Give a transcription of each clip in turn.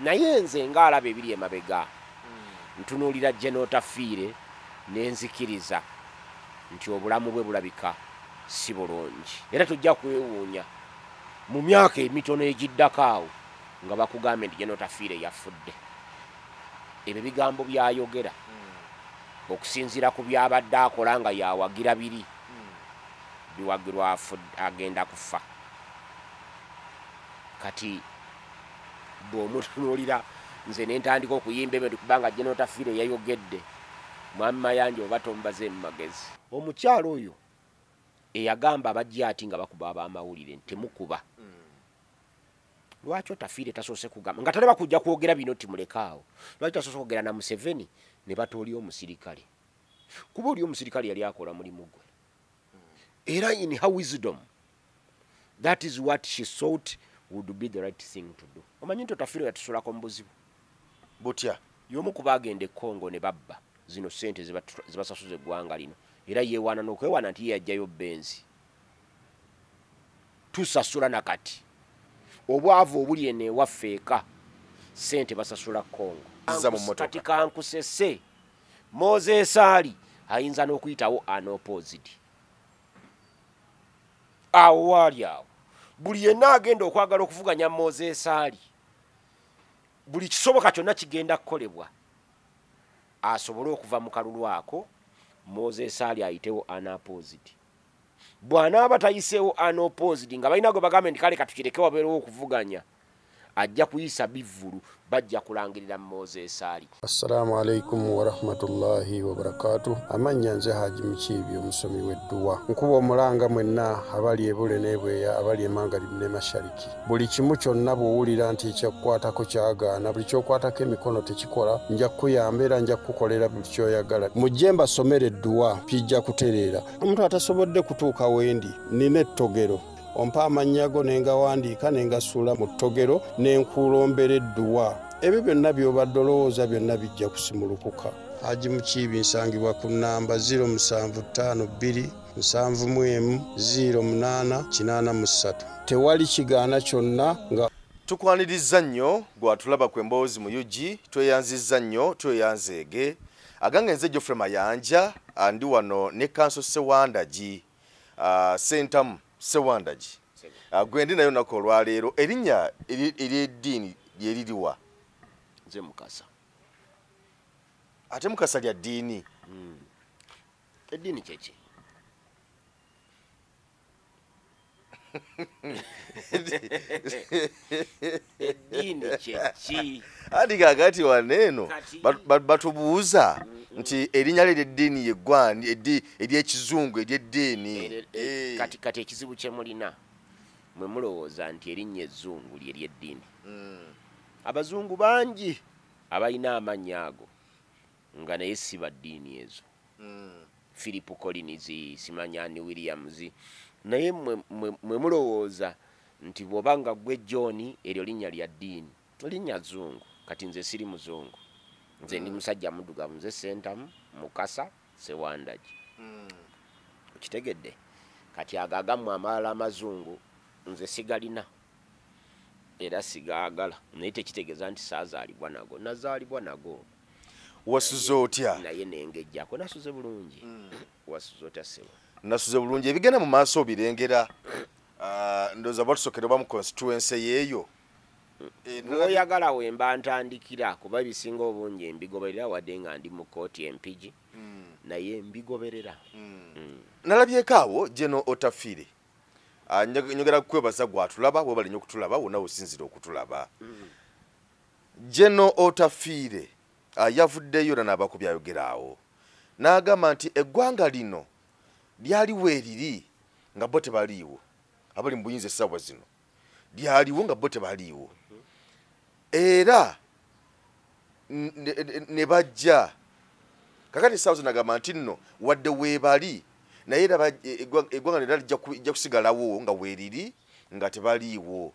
naye nze ngaalaba ebiri emabega ntunuulira General Tafiire nenzikiriza nti obulamu bwe bulabika si bulungi era tujja kwewuunya mu myaka emitono egiddako awo nga bakugambe nti General Tafiire yafudde. Ebyo bigambo byayogera okusinziira ku byabadde akola nga yawagira biri biwagirwa agenda kufa. Kati bw'omutunuulira nze ne ntandika okuyimba ebyo kubanga General Tafiire yayogedde mwami Mayanja oba tomubaze mu magezi. Omukyalo oyo eyagamba abajja ati nga bakuba ab'amawulire ntemukuba. Lwaki Tafiire tasoose kugamba nga talaba kujja kwogera bino timulekaawo. Lwaki tasoose kwogera na Museveni ne batooli omusirikale? Kuba oli omusirikale yali akola mulimu gwe. Era in her wisdom, that is what she thought would be the right thing to do. Omanyi nti Tafiire yatusulako mu buzibu butya y'omu ku baagenda e Congo ne babba zino ssente zibasasuza eggwanga lino era yeewaana n'okwewaana nti yeyajjayo benzi tusasula nakati obwavu obuli eno ewaffe eka ssente basasula Congo. Kati kankusese Moses Ali ayinza n'okuyitawo unopposed awo waali awo buli yenna agenda okwagala okuvuganya Moses Ali buli kisoboka kyonna kigenda kukolebwa asobole okuva mu kalulu ako Moses Ali ayitewo unopposed. Bw'anaaba tayiseewo unopposed nga balina gwe bagambe nti kale katukireke wabeerewo okuvuganya ajja kuyisa bivvulu bajja kulangirira Moses Ali. Assalamu alaikum wa rahmatullahi wa barakatuh. Amanya nze Haji Mukiibi omusomi w'edduwa. Nkuba omulanga mwenna abali ebule n'ebweya abali emangalibi ne mashariki. Buli kimu kyonna bw'owulira nti ekyakukwatako kyagaana buli ky'okwatako emikono tekikola nja kukuyamba era nja kukukolera buli ky'oyagala. Mujje mbasomere edduwa pijja kutereera. Omuntu atasobodde kutuuka wendi nina ettogero ompa amanyago nengawandiika nengasuula mu ttogero nenkulombera edduwa. Ebyo byonna by'obadde olowooza byonna bijja kusimulukuka. Haji Mukiibi nsangibwa ku nnamba 0752 tewali kigaana kyonna nga tukwaniriza nnyo gwatulaba ku emboozi mu UG tweyanzizza nnyo tweyanzeege agange nze Geoffrey Mayanja andi wano ne Kanso Sewandagi Sentamu Sewandagi gwendi nayo nako olwaleero erinnya ery'eddiini lyeririwa nze Mukasa. Ate Mukasa lya ddiini Eddiini kyeki? Eddiini kyeki? Ati kakati waneeno batubuuza nti erinnya ly'eddiini yeggwani ery'ekizungu ery'eddiini. Kati ekizibu kye mulina mwe mulowooza nti erinnya ezzungu ly'eryeddiini. Abazungu bangi abalina amannya ago nga naye si baddiini ezo. Philip Collins, Simanyani Williams, naye mwe mulowooza nti bw'obanga gwe John eryo linnya lya ddiini linnya zungu. Kati nze siri muzungu, nze ndi musajja muddugavu, nze Sentamu Mukasa Sewandagi. Okitegedde? Kati agagamu amalala amazungu nze sigalina era sigaagala, naye tekitegeeza nti saazaalibwa nago. Nazaalibwa nago. Wasuze otya? Naye nengejjako nasuze bulungi. Wasuze otya Sebo? Nasuze bulungi. Ebigenda mu maaso birengera ndowooza batusokera oba mu constituency yeeyo. Oyagala wemba ntandikira kuba ebisinga obungi embigoberera wadde nga ndi mu kooti empigi naye mbigoberera. Nalabyeko awo General Tafiire njogera kukwebaza gwatulaba webali nnyo okutulaba wonna osinzira okutulaba. General Tafiire yavuddeyo era n'abaako byayogera awo n'agamba nti eggwanga lino lyaliwo eriri nga bo tebaliiwo, abali mu buyinza essaawa zino lyaliwo nga bo tebaliiwo era ne bajja kakati essaawa zino agamba nti nno wadde weebali naye era eggwanga lino lijja kusigalawo nga weeriri nga tebaliiwo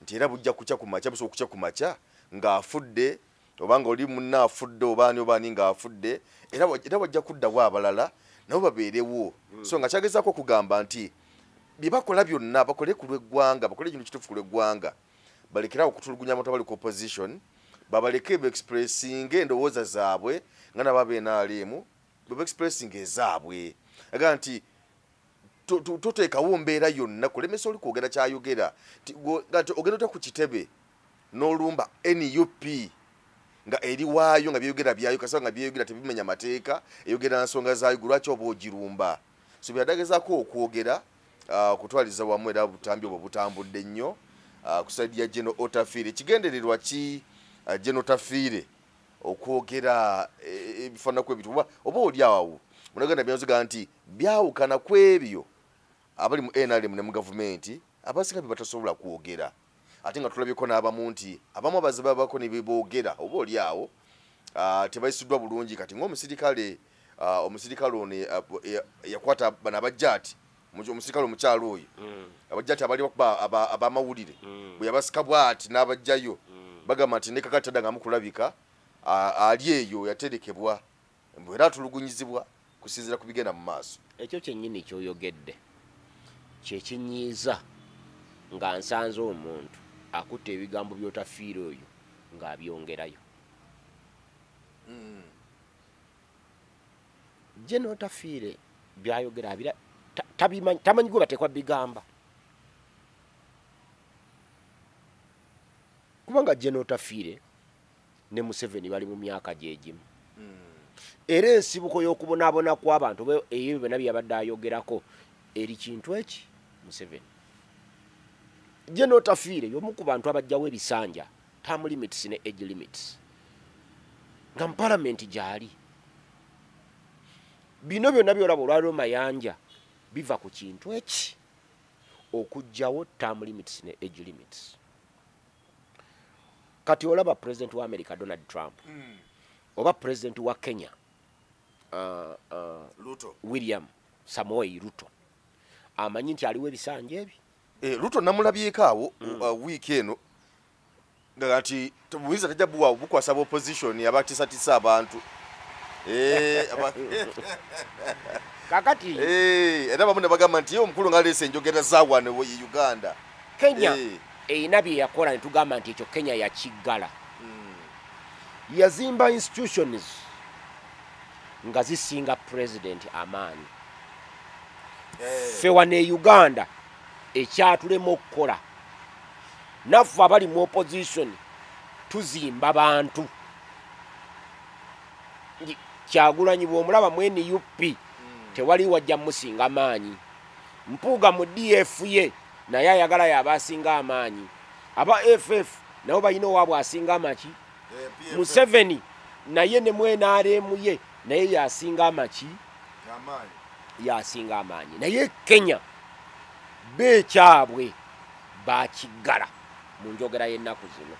nti era bujja kukya ku makya busobola okukya ku makya ng'afudde obanga oli munna afudde obaani ng'afudde era wajja kuddawo abalala nabo babeerewo. So nga kyagezaako okugamba nti bye bakola byonna bakole ku lw'eggwanga, bakole ekintu kituufu ku lw'eggwanga, balekerawo okutulugunya abantu abali ku opposition babaleke expressing endowooza zaabwe nga nababe NRM expressing ezaabwe aga nti toteekawo mbeera yonna kulemesa oli kwogera kyayogera ngati ogenda ku kitebe n'olumba NUP nga eri waayo nga byeyogera byayo kasaba nga byeyogera tebimenya mateeka eyogera nsonga zaayo lwaki oba ogirumba so byadagezaako okwogera kutwaliza wamu era butambi obwo butambudde nnyo kusaidi ya General Otafiire kigendererwa ki General Otafiire okwogera ebifaanana kw'ebintu oba oli awo munagenda byanziga nti byawukana ku ebyo abali mu NRM ne mu gavumenti abasinga bye batasobola kwogera ate nga tulabyeko n'abamu nti abamu abaziba bako ne beboogera oba oli awo tebayisiddwa bulungi kati ng'omusirikale omusirikale ono yakwata bano abajjaati omusirikale omukyalo oyo abajjaati abali abamawulire bwe yabasika bwati n'abajjayo bagamba nti ne kakati tadda mukulabika ali eyo yaterekebwa era atulugunyizibwa kusinziira ku bigenda mu maaso ekyo kyennyini kyoyogedde kyekinyiiza nga nsanze omuntu akutta ebigambo by'Otafiire oyo ng'abyongerayo General Otafiire byayogera tamanyi gwe bateekwa bigamba kubanga General Otafiire ne Museveni bali mu myaka gyegimu era ensibuko y'okubonaabona kw'abantu eyo byonna byabadde ayogerako eri kintu eki Museveni General Otafiire y'omu ku bantu abajjawo ebisanja term limits ne age limits nga mu palamenti gyali bino byonna byolaba olwaliro mayanja biva ku kintu eki okujjawo term limits ne age limits kati olaba president wa America Donald Trump oba president wa Kenya William Samoei Ruto amanyi nti aliwo ebisanja ebi Ruto namulabyeko awo wiiki eno nga nti buyinza tajja bukwasa opposition abatisatisa abantu kakati era bamu ne bagamba nti omukulu nga leese enjogera zaawano Uganda Kenya eyina bye yakola ne tugamba nti ekyo Kenya yakiggala yazimba institutions nga zisinga president amaanyi fewa ne Uganda ekyatulema okukola naffe abali mu opposition tuzimba bantu Kyagulanyi bw'omulaba mu NUP tewali wajja musinga amaanyi Mpuuga mu DF ye naye ayagala y'abasinga amaanyi aba FF nabo balina owaabwe asinga amaki Museveni naye ne mu NRM ye naye yasinga amaki yasinga amaanyi naye Kenya beekyabwe bakiggala mu njogera y'ennaku zino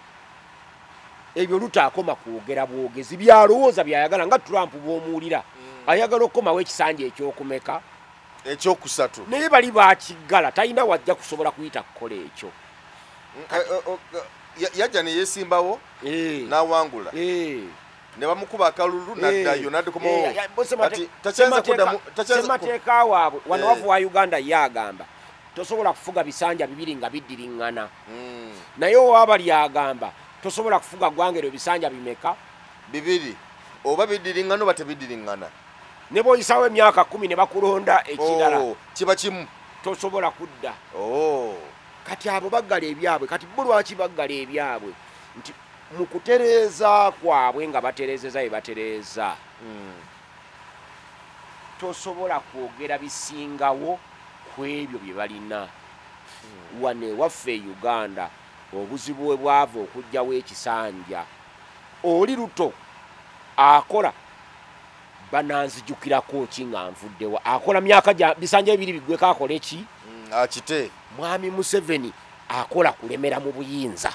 ebyo lutakoma kwogera bwogezi byalowooza byayagala nga Trump bw'omuwulira ayagala okukomawo ekisanja ekyokumeka ekyokusatu naye bali bakiggala talina wajja kusobola kuyita kukola ekyo yajja ne yeesimbawo n'awangula ne bamukuba akalulu n'addayo n'addemateeka waabwe wano wavu wa Uganda yagamba tosobola kufuga bisanja bibiri nga biddiriŋŋana naye owaaba lyagamba tosobola kufuga gwangero bisanja bimeka bibiri oba biddiriŋŋana oba tebiddiriŋŋana ne bw'oyisawo emyaka 10 ne bakulonda ekirala kiba kimu tosobola kudda kati abo baggala ebyabwe kati bo lwaki baggala ebyabwe nti mu kutereeza kwabwe nga batereezeza bye batereeza tosobola kwogera bisingawo ku ebyo bye balina wane waffe Uganda obuzibu bwe bwava okujjawo ekisanja oli Ruto akola bananzijukirako ki nga nvuddewa akola myaka bisanja ebiri biggweko akola eki akite mwami Museveni akola kulemera mu buyinza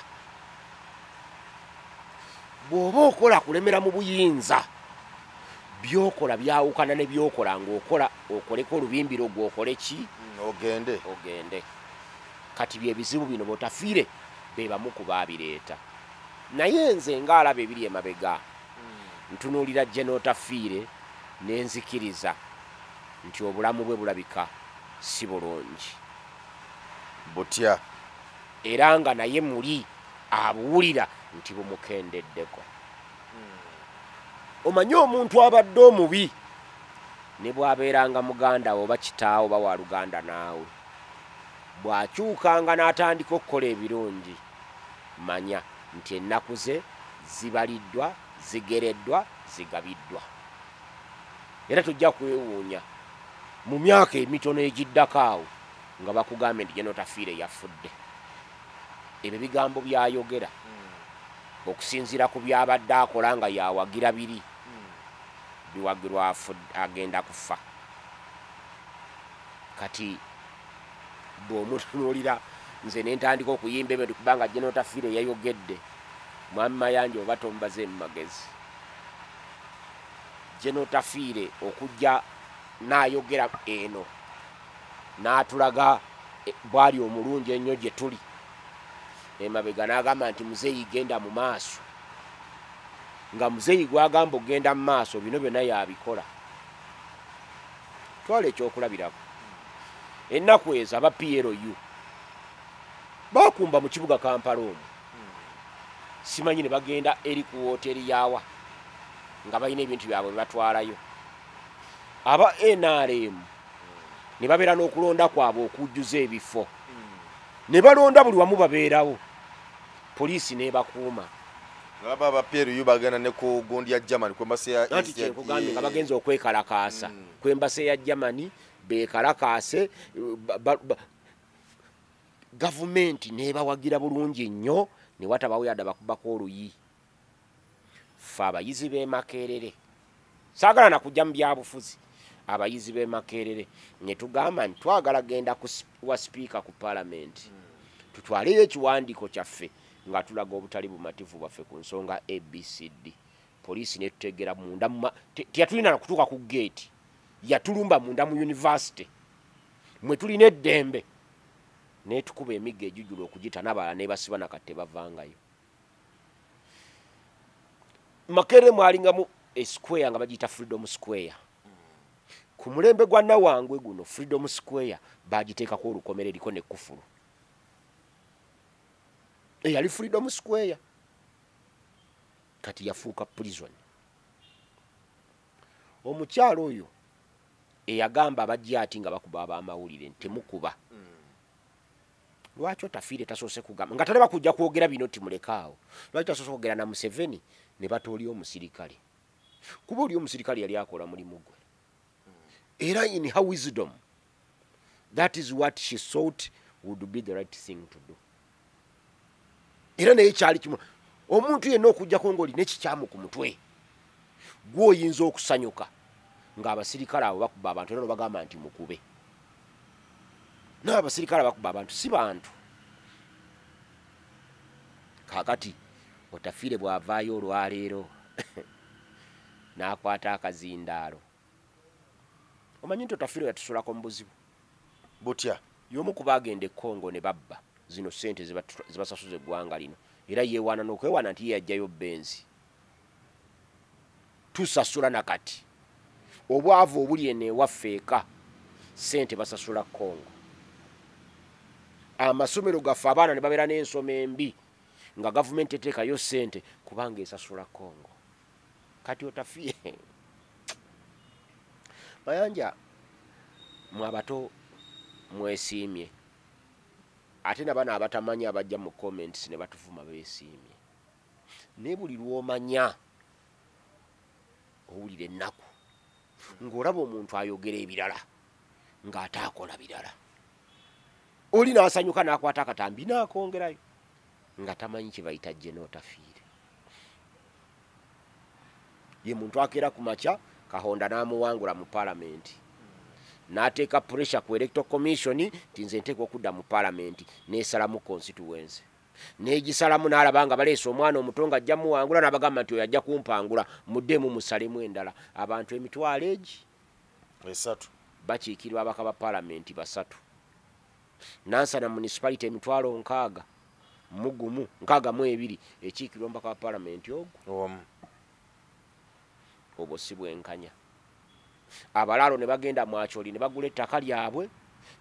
bw'oba okola kulemera mu buyinza byokola byawukana ne byokola ng'okola okoleko olubimbiro gw'okole ki ogende kati byebizibu bino b'Otafiire be bamu ku baabireeta naye nze ng'alaba ebiri emabega ntunuulira General Otafiire nenzikiriza nti obulamu bwe bulabika si bulungi butya era nga naye muli abuwulira nti bumukendeddeko. Omanyi omuntu abadde omubi ne bw'abeeranga muganda wo oba kitaawo oba wa luganda naawe, bw'akyukanga n'atandika okukola ebirungi, manya nti ennaku ze zibaliddwa, zigereddwa, zigabiddwa. Era tujja kwewuunya mu myaka emitono egiddako awo nga bakugambye nti General Tafiire yafudde. Ebyo bigambo byayogera okusinziira ku byabadde akola nga yawagira biri, biwagirwa agenda kufa. Kati bw'omutunuulira nze ne ntandika okuyimba ebyo kubanga General Tafiire yayogedde, mwami Mayanja oba tomubaze mu magezi. General Tafiire okujja n'ayogera eno n'atulaga bwali omulungi ennyo gye tuli, emabega n'agamba nti muzeeyi genda mu maaso, nga muzeeyi gwagamba ogenda mu maaso bino byonna yabikola. Twala ekyokulabirako. Ennaku ezo aba PLU bakumba mu kibuga Kampala omwo, simanyi ne bagenda eri ku wooteri yawa nga balina ebintu byabwe batwalayo. Aba NRM ne babeera n'okulonda kwabwe okujjuza ebifo, ne balonda buli wamu babeerawo, poliisi n'ebakuuma. Aba PLU bagenda ne ku gundi ya Germany kwembase ya East kugambye nga bagenza okwekalakaasa kwembase ya Germany bekalakaase, gavumenti n'ebawagira bulungi nnyo, ne watabawo yadde bakubako oluyi. Ffe abayizi b'e Makerere, saagala na kujja mu byabufuzi, abayizi b'e Makerere ne tugamba nti twagala genda wa sipiika ku paalamenti, tutwaleyo ekiwandiiko kyaffe nga tulaga obutali bumativu bwaffe ku nsonga ABCD. Poliisi netutegera munda teyatulina nakutuuka ku geeti, yatulumba munda mu university mwe tulina eddembe, netukuba emigga ejujula okugita n'abalala nebasiba nakati bavangayo. Makerere mwalingamu square nga bagiyita Freedom Square. Ku mulembe gwa Nawangwe guno Freedom Square bagiteekako olukomera eriko nekufulu. Eyali Freedom Square kati yafuuka prison. Omukyalo oyo eyagamba abajja ati nga bakuba ab'amawulire ntemukuba. Lwaki Tafiire tasoose kugamba nga taleba kujja kwogera bino timulekaawo? Lwaki tasoose kwogera na Museveni ne batooli omusirikale? Kuba oli omusirikale yali akola mulimu gwe. Era in her wisdom, that is what she thought would be the right thing to do. Era naye kyali kimu, omuntu yenna okujjako ng'olina ekikyamu ku mutwe gw'oyinza okusanyuka ng'abasirikale abo bakuba abantu era bagamba nti mukube. N'abasirikale bakuba abantu si bantu. Kaakati Tafiire bw'avaayo olwaleero n'akwata akazindaalo. Omanyi nti Tafiire yatusulako mu buzibu butya? Y'omu ku baagenda e Congo ne babba zino ssente zibasasuza eggwanga lino, era yeewaana n'okwewaana nti yajjayo benzi. Tusasula nakati obwavu obuli eno ewaffe eka ssente basasula Congo. Amasomero gaffe abaana ne babeera n'ensoma embi nga gavumenti eteekayo ssente kubanga esasula Congo. Kati Tafiire Mayanja mwabato mwesiimye, ate nabana abatamanyi abajja mu comments ne batuvuma beesiimye. Ne buli lw'omanya owulira ennaku ng'olaba omuntu ayogera ebirala ng'ate akola birala, oli n'asanyuka n'akwata akatambi n'akongerayo nga tamanyi kye bayita General Tafiire. Ye muntu akeera ku makya Kahonda n'amuwangula mu paalamenti, n'ateeka pressure ku Electoral Commission nti nze nteekwa okudda mu paalamenti, n'esalamu constituency. N'egisalamu n'alaba nga baleese omwana omuto ng'ajja muwangula, n'abagamba nti oyo ajja kumpangula muddemu musalemu endala. Abantu emitwalo egi 3 bakiikirwa abaka ba paalamenti 3. Nansana municipality emitwalo 6 mugumu 62 ekiikirwa mbaka wa paalamenti ogwo. Obwo si bwenkanya. Abalaalo ne bagenda Mwacholi ne bagula ettaka lyabwe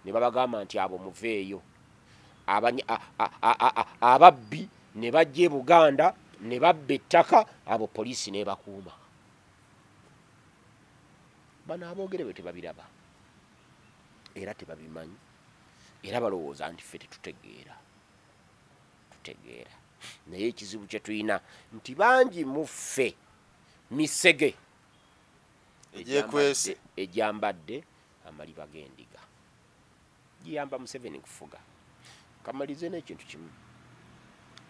ne babagamba nti abo muveeyo. Ababbi ne bajja e Buganda ne babba ettaka abo poliisi nebakuuma. Bano aboogere bwe tebabiraba era tebabimanyi era balowooza nti ffe tetutegeera. Naye ekizibu kye tulina nti bangi mu ffe misege ejyambadde amaliba g'endiga giyamba Museveni kufuga. Kamalize n'ekintu kimu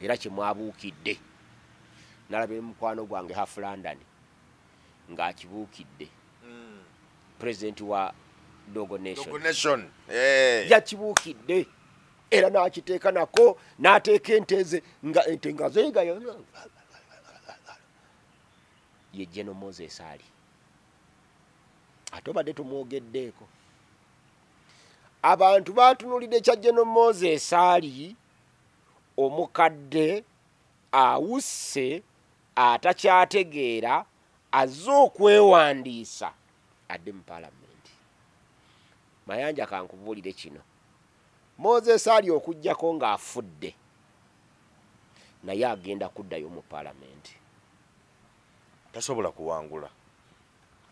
era kyemwabuukidde. Nalaba mukwano gwange Half London ng'akibuukidde pulezidenti wa Dogo Nation yakibuukidde era n'akiteeka nako n'ateeka ente nga zeegayo ye General Moses Ali. Ate obadde tumwogeddeeko abantu baatunulidde kya General Moses Ali omukadde awusse atakyategeera azze okwewandiisa adde mu Paalamenti. Mayanja kankubuulire kino, Moses Ali okujjako ng'afudde naye agenda kuddayo mu Paalamenti. Tasobola kuwangula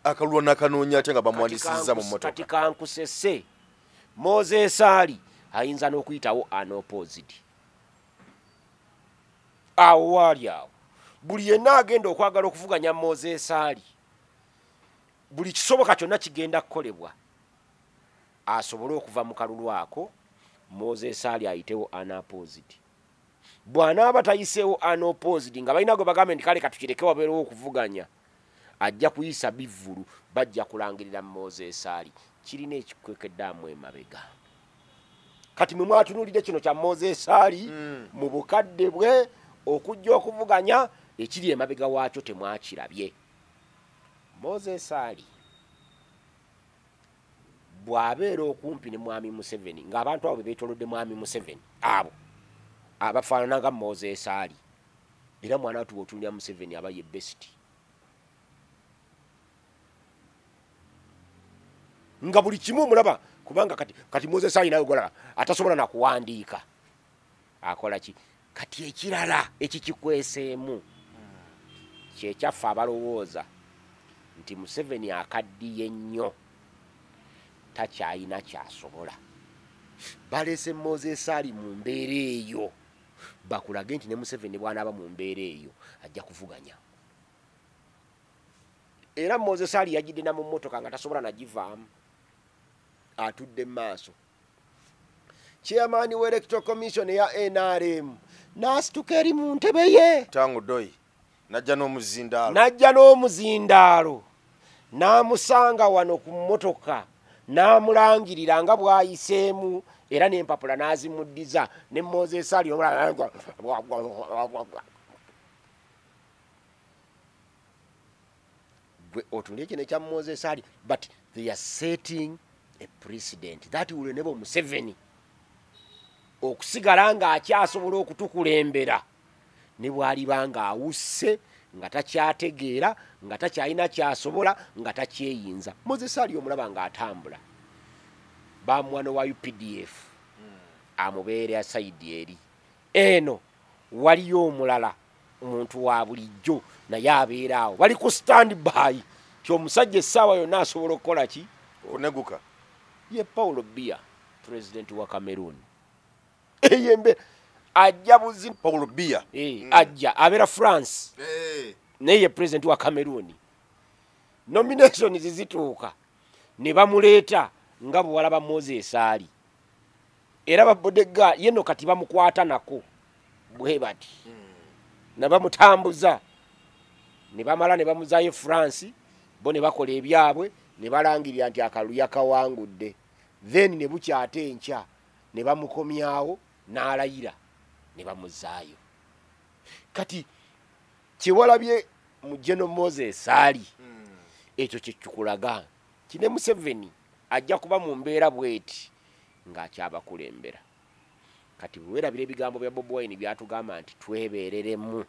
akalulu nakanoonya ate nga bamwandisizza mu mmotoka. Kati kankusese Moses Ali ayinza n'okuyitawo unopposed. Awo waali awo buli yenna agenda okwagala okuvuganya Moses Ali, buli kisoboka kyonna kigenda kukolebwa asobole okuva mu kalulu ako Moses Ali ayitewo unopposed. Bw'anaaba tayiseewo unopposed nga balina gwe bagambe nti kale katukireke wabeerewo okuvuganya, ajja kuyisa bivvulu, bajja kulangirira Moses Ali. Kirina ekikwekeddamu emabega. Kati mwe mwatunuulidde kino kya Moses Ali mu bukadde bwe okujja okuvuganya, ekiri emabega waakyo temwakirabye. Moses Ali bw'abeera okumpi ne Mwami Museveni, ng'abantu abo beetolodde Mwami Museveni abo abafaanana nga Moses Ali, era mwana watu bw'otuulira Museveni aba ye best. Nga buli kimu mulaba kubanga kati Moses Ali naye gola atasobola na kuwandiika. Akola ki? Kati ekirala ekikikweseemu kyekyaffe abalowooza nti Museveni akaddiye nnyo takyayina kyasobola. Balese Moses Ali mu mbeera eyo bakulage nti ne Museveni bw'anaaba mu mbeera eyo ajja kuvuganya. Era Moses Ali yagidde na mu mmotoka nga tasobola nagivaamu, atudde mu maaso. Chairman wa Electoral Commission ya NRM n'asituka eri mu ntebe ye Tangu Doi najja n'omuzindaalo n'amusanga wano ku mmotoka n'amulangirira nga bw'ayiseemu era n'empapula n'azimuddiza ne Moses Ali gwe otunulye kino ekya Moses Ali, but they are setting a precedent that will enable Museveni okusigala nga akyasobola okutukulembera ne bw'aliba nga awusse nga takyategeera nga takyalina kyasobola nga takyeyinza. Moses Ali omulaba ng'atambula, bamwano wa UPDF amubeere asayidi eri eno, waliyo omulala omuntu wa bulijjo naye abeera awo, bali ku stand by kyomusajja essaawa yonna asobola okukola ki? Okuneguka. Ye Paulo Biya, president wa Cameroon. Eyembe ajja buzi Paulo Biya ajja abeera France naye president wa Cameroon. Nomination zizituuka ne bamuleeta nga bwe walaba Moses Ali, era babodega yeno kati bamukwata nako bwe bati na bamutambuza ne bamala ne bamuzaayo France, bo ne bakola ebyabwe ne balangirira nti akalulu yakawangudde, then ne bukyate enkya ne bamukomyawo n'alayira ne bamuzaayo. Kati kyewalabye mu General Moses Ali ekyo kyekikulaga kine Museveni ajja kuba mu mbeera bweti ng'akyabakulembera. Kati bwewerabira ebigambo bya Bobi Wine byatugamba nti twebeereremu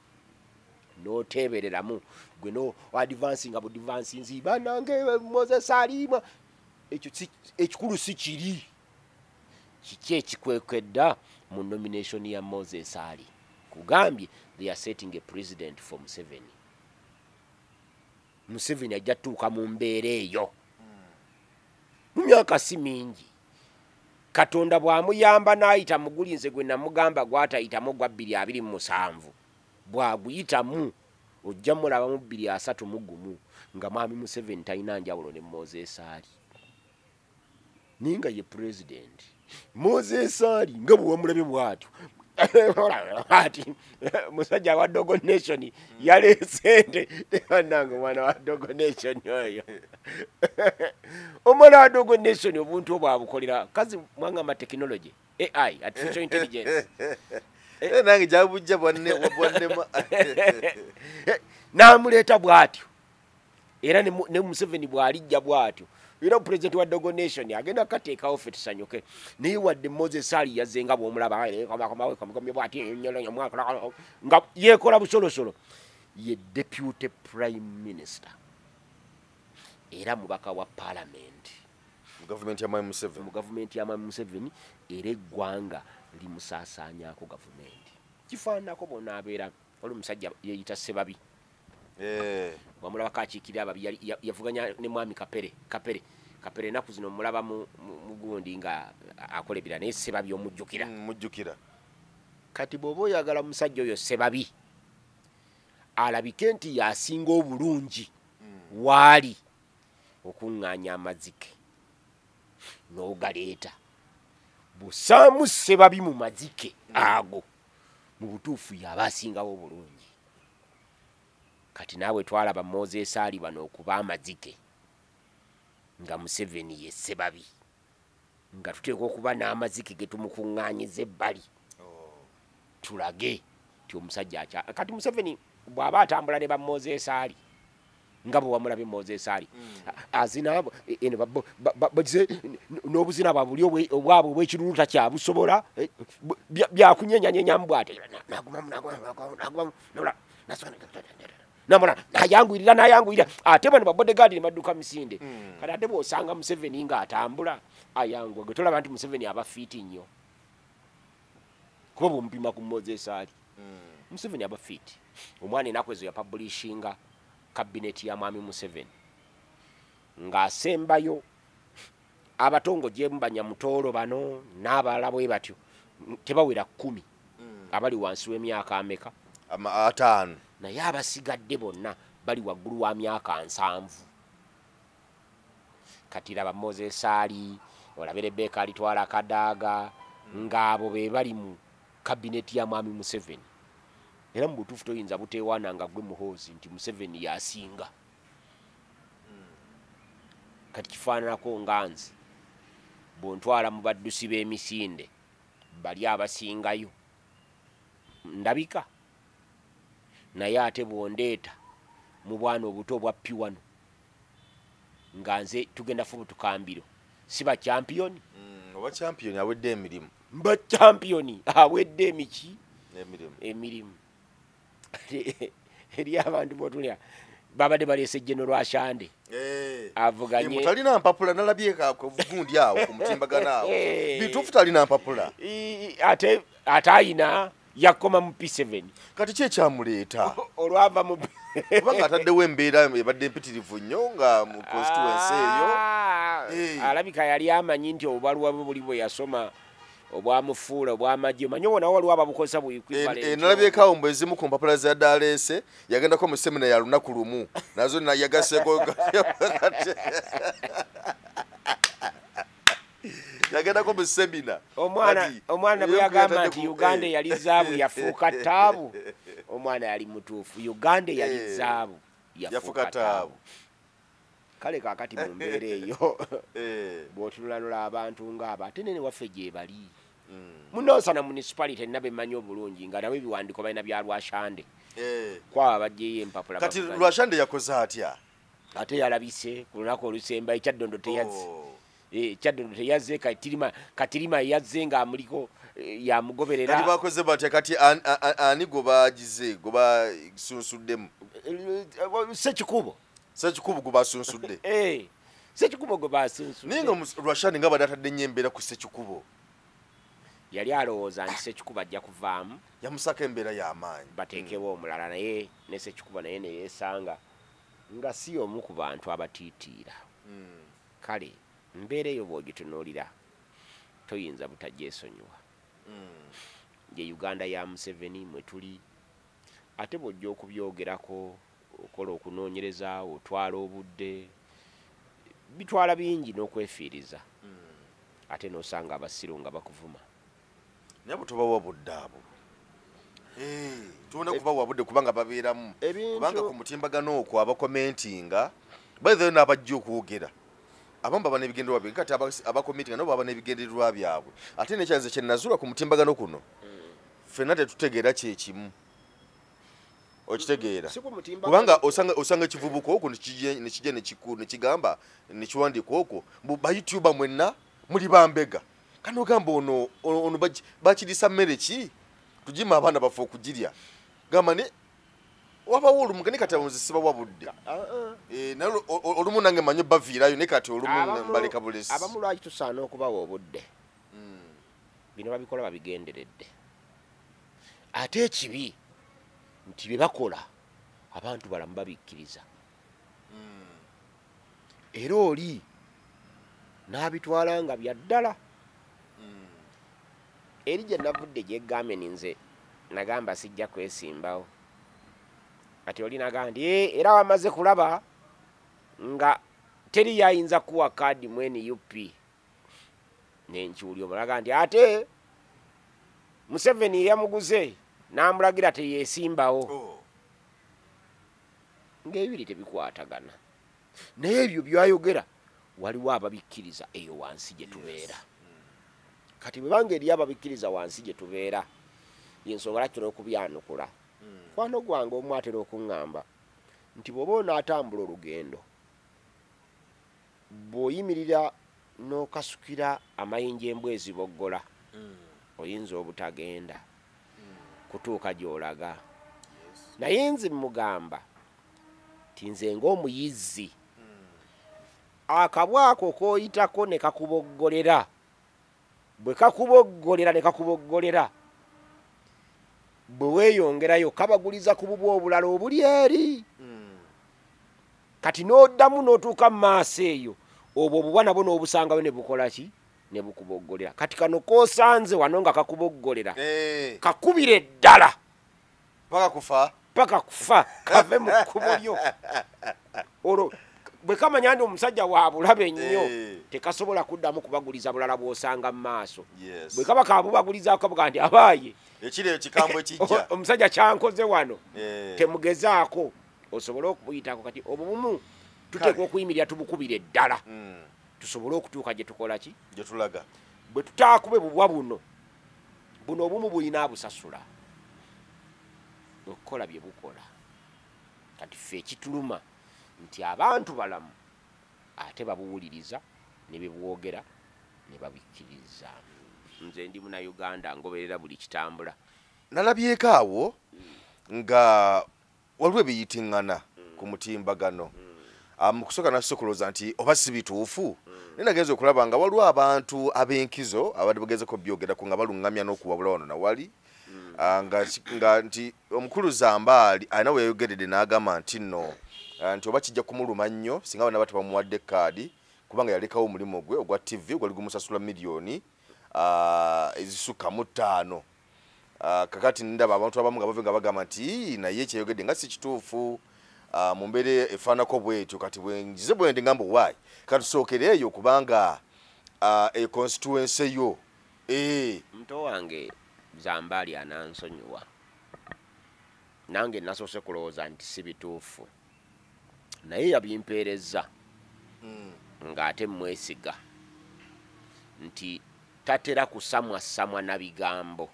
n'oteebereramu gwe no advancing abo advancing banange Moses Ali, ekyo ekikulu si kiri. Kiki ekikwekedda mu nomination ya Moses Ali? kugambye they are setting a president for Museveni. Museveni ajja tuuka mu mbeera eyo mu myaka si mingi. Katonda bw'amuyamba n'ayita mugulinze gwe namugamba gw'atayitamu gwa 2027 bw'aguyitamu ojja mulaba mu 2031 nga mwami Museveni talina njawulo ne Moses Ali ninga ye president. Moses Ali nga bwe wamulabye bw'atyo ati musajja wa Dogo Nation yalesente nange mwana wa Dogo Nation oyo omwana wa Dogo Nation obuntu obwabukolera kazi mwanga ma technology AI artificial intelligence nange jabujja bwanne namuleta bwatyo era ne Museveni bwalijja bwatyo era president wa Dogo Nation agenda kateeka ofe tusanyuke naye wadde Moses Ali yazenga bw'omulaba nga yekola busolosolo ye deputy prime minister era mubaka wa parliament mu government ya Mwami Museveni era eggwanga limusaasaanyako government kifaanako bonna abeera oli musajja yeyita Sebabi wamulaba kakiikirira ababi yavuganya ne mwami Kapere enaku zino mulaba mu gundi nga akola ebira naye Sebabi omujjukira kati bw'oba oyagala musajja oyo Sebabi alabike nti yasinga obulungi waali okuŋŋaanya amazike n'ogaleeta busaamu Sebabi mu mazike ago mu butuufu yaba asingawo obulungi. Kati naawe twalaba Moses Ali bano okuba amazike nga Museveni ye Sebabi nga tuteekwa okuba n'amazike ge tumukuŋŋaanyiza ebbali tulage ti omusajja kati Museveni bw'aba atambula ne ba Moses Ali nga bwe wamulabye Moses Ali azina n'obuzina bwabuli obwabwe obw'ekirulu takyabusobola byakunyenyanyenyamu bw'ate namona nayanguyirira ate bano babodegaadi ne badduka misinde kati ate bw'osanga Museveni nga atambula ayangwa gwe tolaba nti Museveni aba fiiti nnyo kuba bw'omupima ku Moses Ali Museveni aba fiiti. Omwana ennaku ezo yapabulishinga kabineti ya mwami Museveni ng'asembayo abatongoje mu Banyamutoolo bano n'abalala bwe batyo tebawera 10 abali wansi w'emyaka ameka 5 naye abasigadde bonna bali waggulu wa myaka 7. Kati laba Moses Ali olabere Rebecca alitwala Kadaaga ng'abo be bali mu kabineti ya mwami Museveni era mu butuufu toyinza buteewaana nga gwe muhoozi nti Museveni yasinga. Kati kifaananako nganzi bw'ontwala mu baddusi b'emisinde bali abasingayo ndabika naye ate bw'ondeeta mu bwana obuto obwa piwano nga nze tugenda fu butukambiro si ba champiyoni oba champiyoni awedde emirimu ba champiyoni awedde emirimu eri abantu botulya babadde baleese General Ashande avuganye talina mpapula nalabyeka kuvugundi awo ku mutimbagana awo bituufu talina mpapula ate ayina yakoma mu P7 kati kye kyamuleeta olwava mu kubanga ataddewo embeera ebadde empitirivu nnyo nga mu constituency eyo alabika yali amanyi nti obubaluwa bwe buli bwe yasoma obwamufuula obwamagye omanyi obona waliwo ababukozesa nalabyekaawo mbwe ezimu ku mpapula za daalese yagendako mu semina ya lunaku lumu nazo yagaseko yagendako mu semina omwana bwe yagamba nti Uganda yali zaabu yafuuka taabu omwana yali mutuufu Uganda yali zaabu yafuuka taabu. Kale kakati mu mbeera eyo bw'otunulanula abantu ng'abo ate nene waffe gye bali munoosana municipality nabe manyi obulungi nga nabo ebiwandiiko balina bya Lwashande kwaba bajjeyo empapula kati Lwashande yakoze atya ate yalabise ku lunaku olusemba Ekyaddondo teyazze Ekyaddondo teyazze Katirima yazze ng'amuliko yamugoberera kati bakoze batya kati ani gobagize sunsuddemu Sekikubo gubasunsudde Sekikubo gubasunsudde ninga Lwashande nga badde atadde nnyo embeera ku Sekikubo yali alowooza nti Ssekikubo ajja kuvaamu yamusaka embeera y'amaanyi bateekewo omulala naye ne Ssekikubo naye ne yeesanga nga si omu ku bantu abatiitiira kale mbeera eyo bw'ogitunuulira toyinza butagyesonyiwa ye Uganda ya Museveni mwe tuli ate bw'ojja okubyogerako okola okunoonyereza otwala obudde bitwala bingi n'okwefiiriza ate n'osanga abasiru nga bakuvuma naye bwe tobawa budde abo tubona kubawa budde kubanga babeeramu kubanga ku mutimbagano okwo abakomentinga baithayo n'abajja okwogera abamu baba n'ebigendererwa byabwe kati abakomentinga nabo baba n'ebigendererwa byabwe ate nekyanze kye nazula ku mutimbagano kuno ffenna tetutegeera kyekimu okitegeera kubanga osanga ekivubuka okwo nekijja nekigamba nekiwandiika okwo bayutuba mwenna muli bambega kandi ogamba ono bakirisa mmere ki tugima abaana bafe okugirya gamba ne wabawo olumu ne kati abamuzisiba wabudde olumu nange manyi baviirayo ne kati olumu mbaleka bulesi abamu lwaki tusaana okubawa obudde bino babikola babigenderedde ate ekibi nti bye bakola abantu balamu babikkiriza era oli n'abitwala nga bya ddala eri gye navudde gyeggambe ninze nagamba sijja kwesimbawo kati oli nagamba nti era wamaze kulaba nga teri yayinza kuwa kaadi mwene UP nenkiwuli omulaga nti ate Museveni yamuguze n'amulagira teyesimbawo ng'ebiri tebikwatagana naye ebyo byayogera waliwo ababikkiriza eyo wansi gye tubeera kati bwe banga eri ababikkiriza wansi gye tubeera yensonga lwaki tulina okubyanukula mukwano gwange omu atera okuŋŋamba nti bw'oba onaatambula olugendo bw'oyimirira n'okasukira amayinja embwa eziboggola oyinza obutagenda kutuuka gy'olaga naye nze mugamba ti nze ng'omuyizzi akabwako k'oyitako ne kakuboggolera bwe kakuboggolera ne kakuboggolera bwe weeyongerayo kabaguliza ku bubwa obulala obuli eri kati n'oddamu n'otuuka mu maaso eyo obwo obubwa nabwo n'obusangayo ne bukola ki ne bukuboggolera kati kano k'osanze wano nga kakuboggolera kakubire ddala paka kufa kave mu kkubo lyo olwo bwe kamanya ndi omusajja wa bulabe ennyo tekasobola kuddamu kubaguliza bulala bw'osanga mu maaso bwe kaba kabubagulizaako kabuga nti abaaye ekiro ekikambwe kijja omusajja kyankoze wano temugezaako osobole okubuyitako kati obubumu tuteekwa okuyimirira tubukubire ddala tusobole okutuuka gye tukola ki gye tulaga bwe tutaakube bubwa buno obumu bulina abusasula okukola bye bukola kati ffe ekituluma nti abantu balamu ate babuwuliriza ne bebwogera ne babikkiriza nze ndi muna Uganda ngoberera buli kitambula nalabyeko awo nga waliwo ebiyitiŋŋana ku mutimbagano mu kusooka nasokolooza nti oba si bituufu naye nagenza okulaba nga waliwo abantu ab'enkizo abadde bagezeko byogerako nga baluŋŋamya n'okuwabula wano nawali nga nti omukulu Zambaali alina we yayogeredde n'agamba nti nno nti oba kijja kumuluma nnyo singa bana bati bamuwadde kaadi kubanga yalekawo omulimu gwe ogwa TV gwali gumusasula miliyoni ezisukka mu 5 kakati ndaba abantu abamu nga bave nga bagamba nti naye kyeyogedde nga si kituufu mu mbeera efaanako bwetyo kati bwenjize bwendi ngamba waayi katusookereeyo kubanga constituency yo mto wange Zambaali anansonyiwa nange nasoose kulowooza nti si bituufu naye yabimpeereza ng'ate mwesiga nti tatera kusamwasamwa na bigambo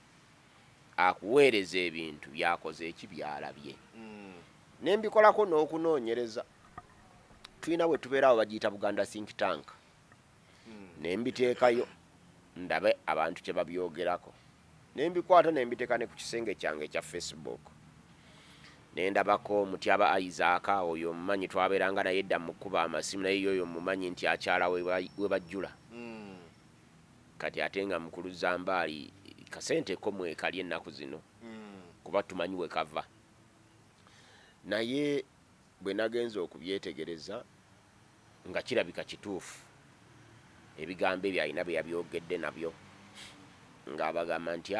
akuweereza ebintu byakoze eki byalabye nembikolako n'okunoonyereza tulina bwe tubeerawo bagiyita Buganda think tank nembiteekayo ndabe abantu kye babyogerako nembikwata nembiteeka ne ku kisenge kyange ekya Facebook nendabako Mutyaba Isaac oyo mumanyi twabeeranga naye edda mu kkuba amasimu naye yoyo mumanyi nti akyala we bajjula kati ate nga mukulu Zambaali kasente ko mwekali ennaku zino kuba tumanyi we kava naye bwe nagenza okubyetegereza nga kirabika kituufu ebigambo ebyo alina bye yabyogedde nabyo ng'abagamba nti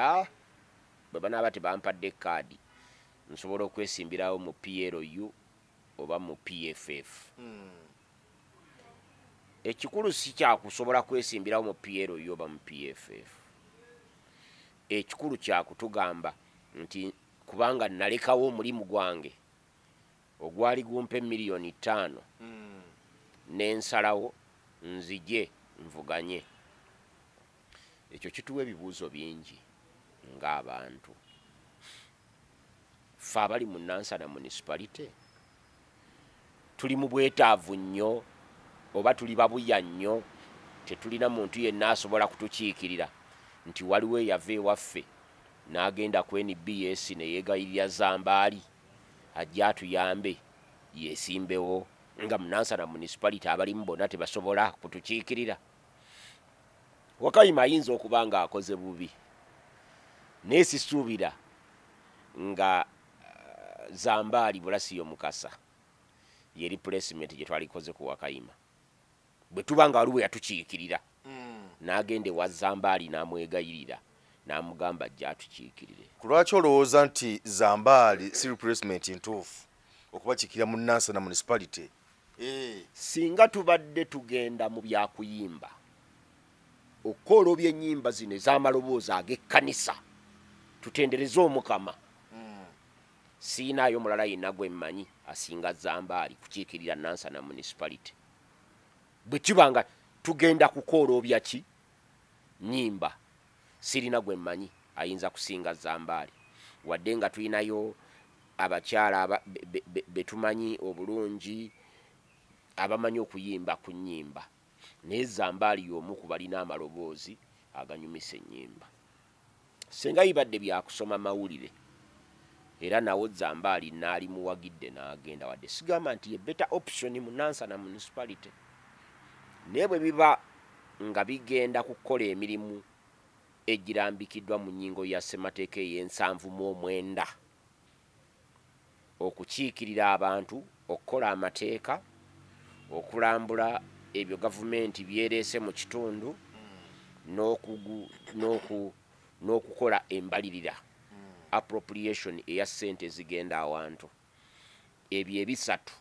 bwe banaaba tebampadde kaadi nsobola okwesimbirawo mu PLU oba mu PFF. Ekikulu si kyakusobola kwesimbirawo mu PLU oba mu PFF. Ekikulu kyakutugamba nti kubanga nalekawo omulimu gwange ogwali gumpe miliyoni 5 n'ensalawo nzije nvuganye. Ekyo kituwa ebibuuzo bingi ng'abantu. Ffe abali mu Nansana municipality tuli mu bwetaavu nnyo oba tuli babuya nnyo tetulina muntu yenna asobola kutukiikirira nti waliwo eyava ewaffe n'agenda ku NBS ne yeegayirira Zambaali ajja atuyambe yeesimbewo nga mu Nansana municipality abalimu bonna tebasobola kutukiikirira. Wakayima ayinza okuba nga akoze bubi naye sisuubira nga Zambaali Bulasiyo Mukasa ye replacement gye twalikoze ku Wakayima bwe tuba nga waliwo yatukiikirira n'agende wa Zambaali n'amwegayirira n'amugamba ajja atukiikirire. Ku lwaki olowooza nti Zambaali si replacement ntuufu okubakiikirira mu Nansana municipality? Singa tubadde tugenda mu byakuyimba okukola ebyennyimba zino ez'amaloboozi ag'ekkanisa tutendereze Omukama, siinaayo mulala yenna gwe mmanyi asinga Zambaali kukiikirira Nansana municipality. Bwe kiba nga tugenda kukola obyaki nnyimba sirina gwe mmanyi ayinza kusinga Zambaali wadde nga tulinayo abakyala betumanyi obulungi abamanyi okuyimba ku nnyimba naye Zambaali y'omu ku balina amaloboozi aganyumisa ennyimba. Senga ibadde byakusoma mawulire era nawo Zambaali naali muwagidde n'agenda wadde sigamba nti ye better option mu Nansana municipality. Naye bwe biba nga bigenda kukola emirimu egirambikiddwa mu nnyingo ya ssemateeka ey'ensanvu-mu-9 okukiikirira abantu okukola amateeka okulambula ebyo gavumenti byereese mu kitundu n'okukola embalirira appropriation eya ssente ezigenda awantu, ebyo ebisatu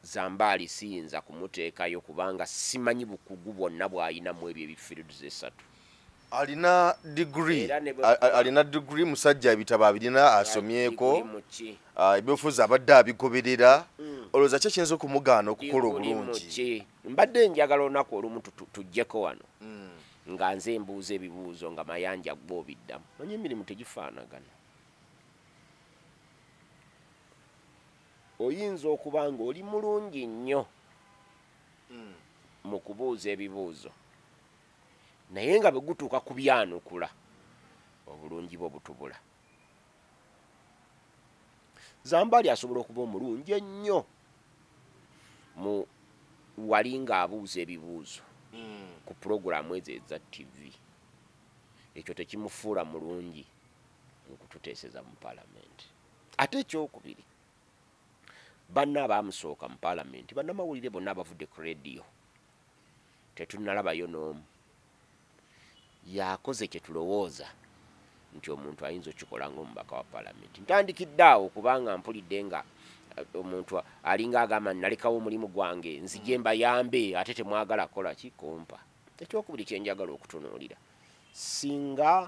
Zambaali siyinza kumuteekayo kubanga simanyi bukugu bwonna bw'alina mu ebyo ebifields esatu. Alina degree musajja ebitabo abirina asomyeko ebyofuzi abadde abigoberera. Olowooza ki ekiyinza okumugaana okukola obulungi? Mbadde njagala olunaku olumu tujjeko wano nga nze mbuuza ebibuuzo nga mayanja gwe obiddamu. Manyi emirimu tegifaanagana. Oyinza okuba nga oli mulungi nnyo mu kubuuza ebibuuzo naye nga bwe gutuuka ku byanukula obulungi bwo butubula. Zambaali asobola okuba omulungi ennyo mu wali ng'abuuza ebibuuzo ku pulogulaamu ezo eza TV. Ekyo tekimufuula mulungi mu kututeeseza mu Paalamenti. Ate ekyokubiri, banna abaamusooka mu Paalamenti bannamawulire bonna abavudde ku leediyo tetunnalabayo n'omu yakoze kye tulowooza nti omuntu ayinza okikola ng'omubaka wa Paalamenti. Ntandikidde awo kubanga mpulidde nga omuntu alinga agamba nalekawo omulimu gwange nzije mbayambe ate temwagala kola kikompa. Ekyokubiri kye njagala okutunuulira, singa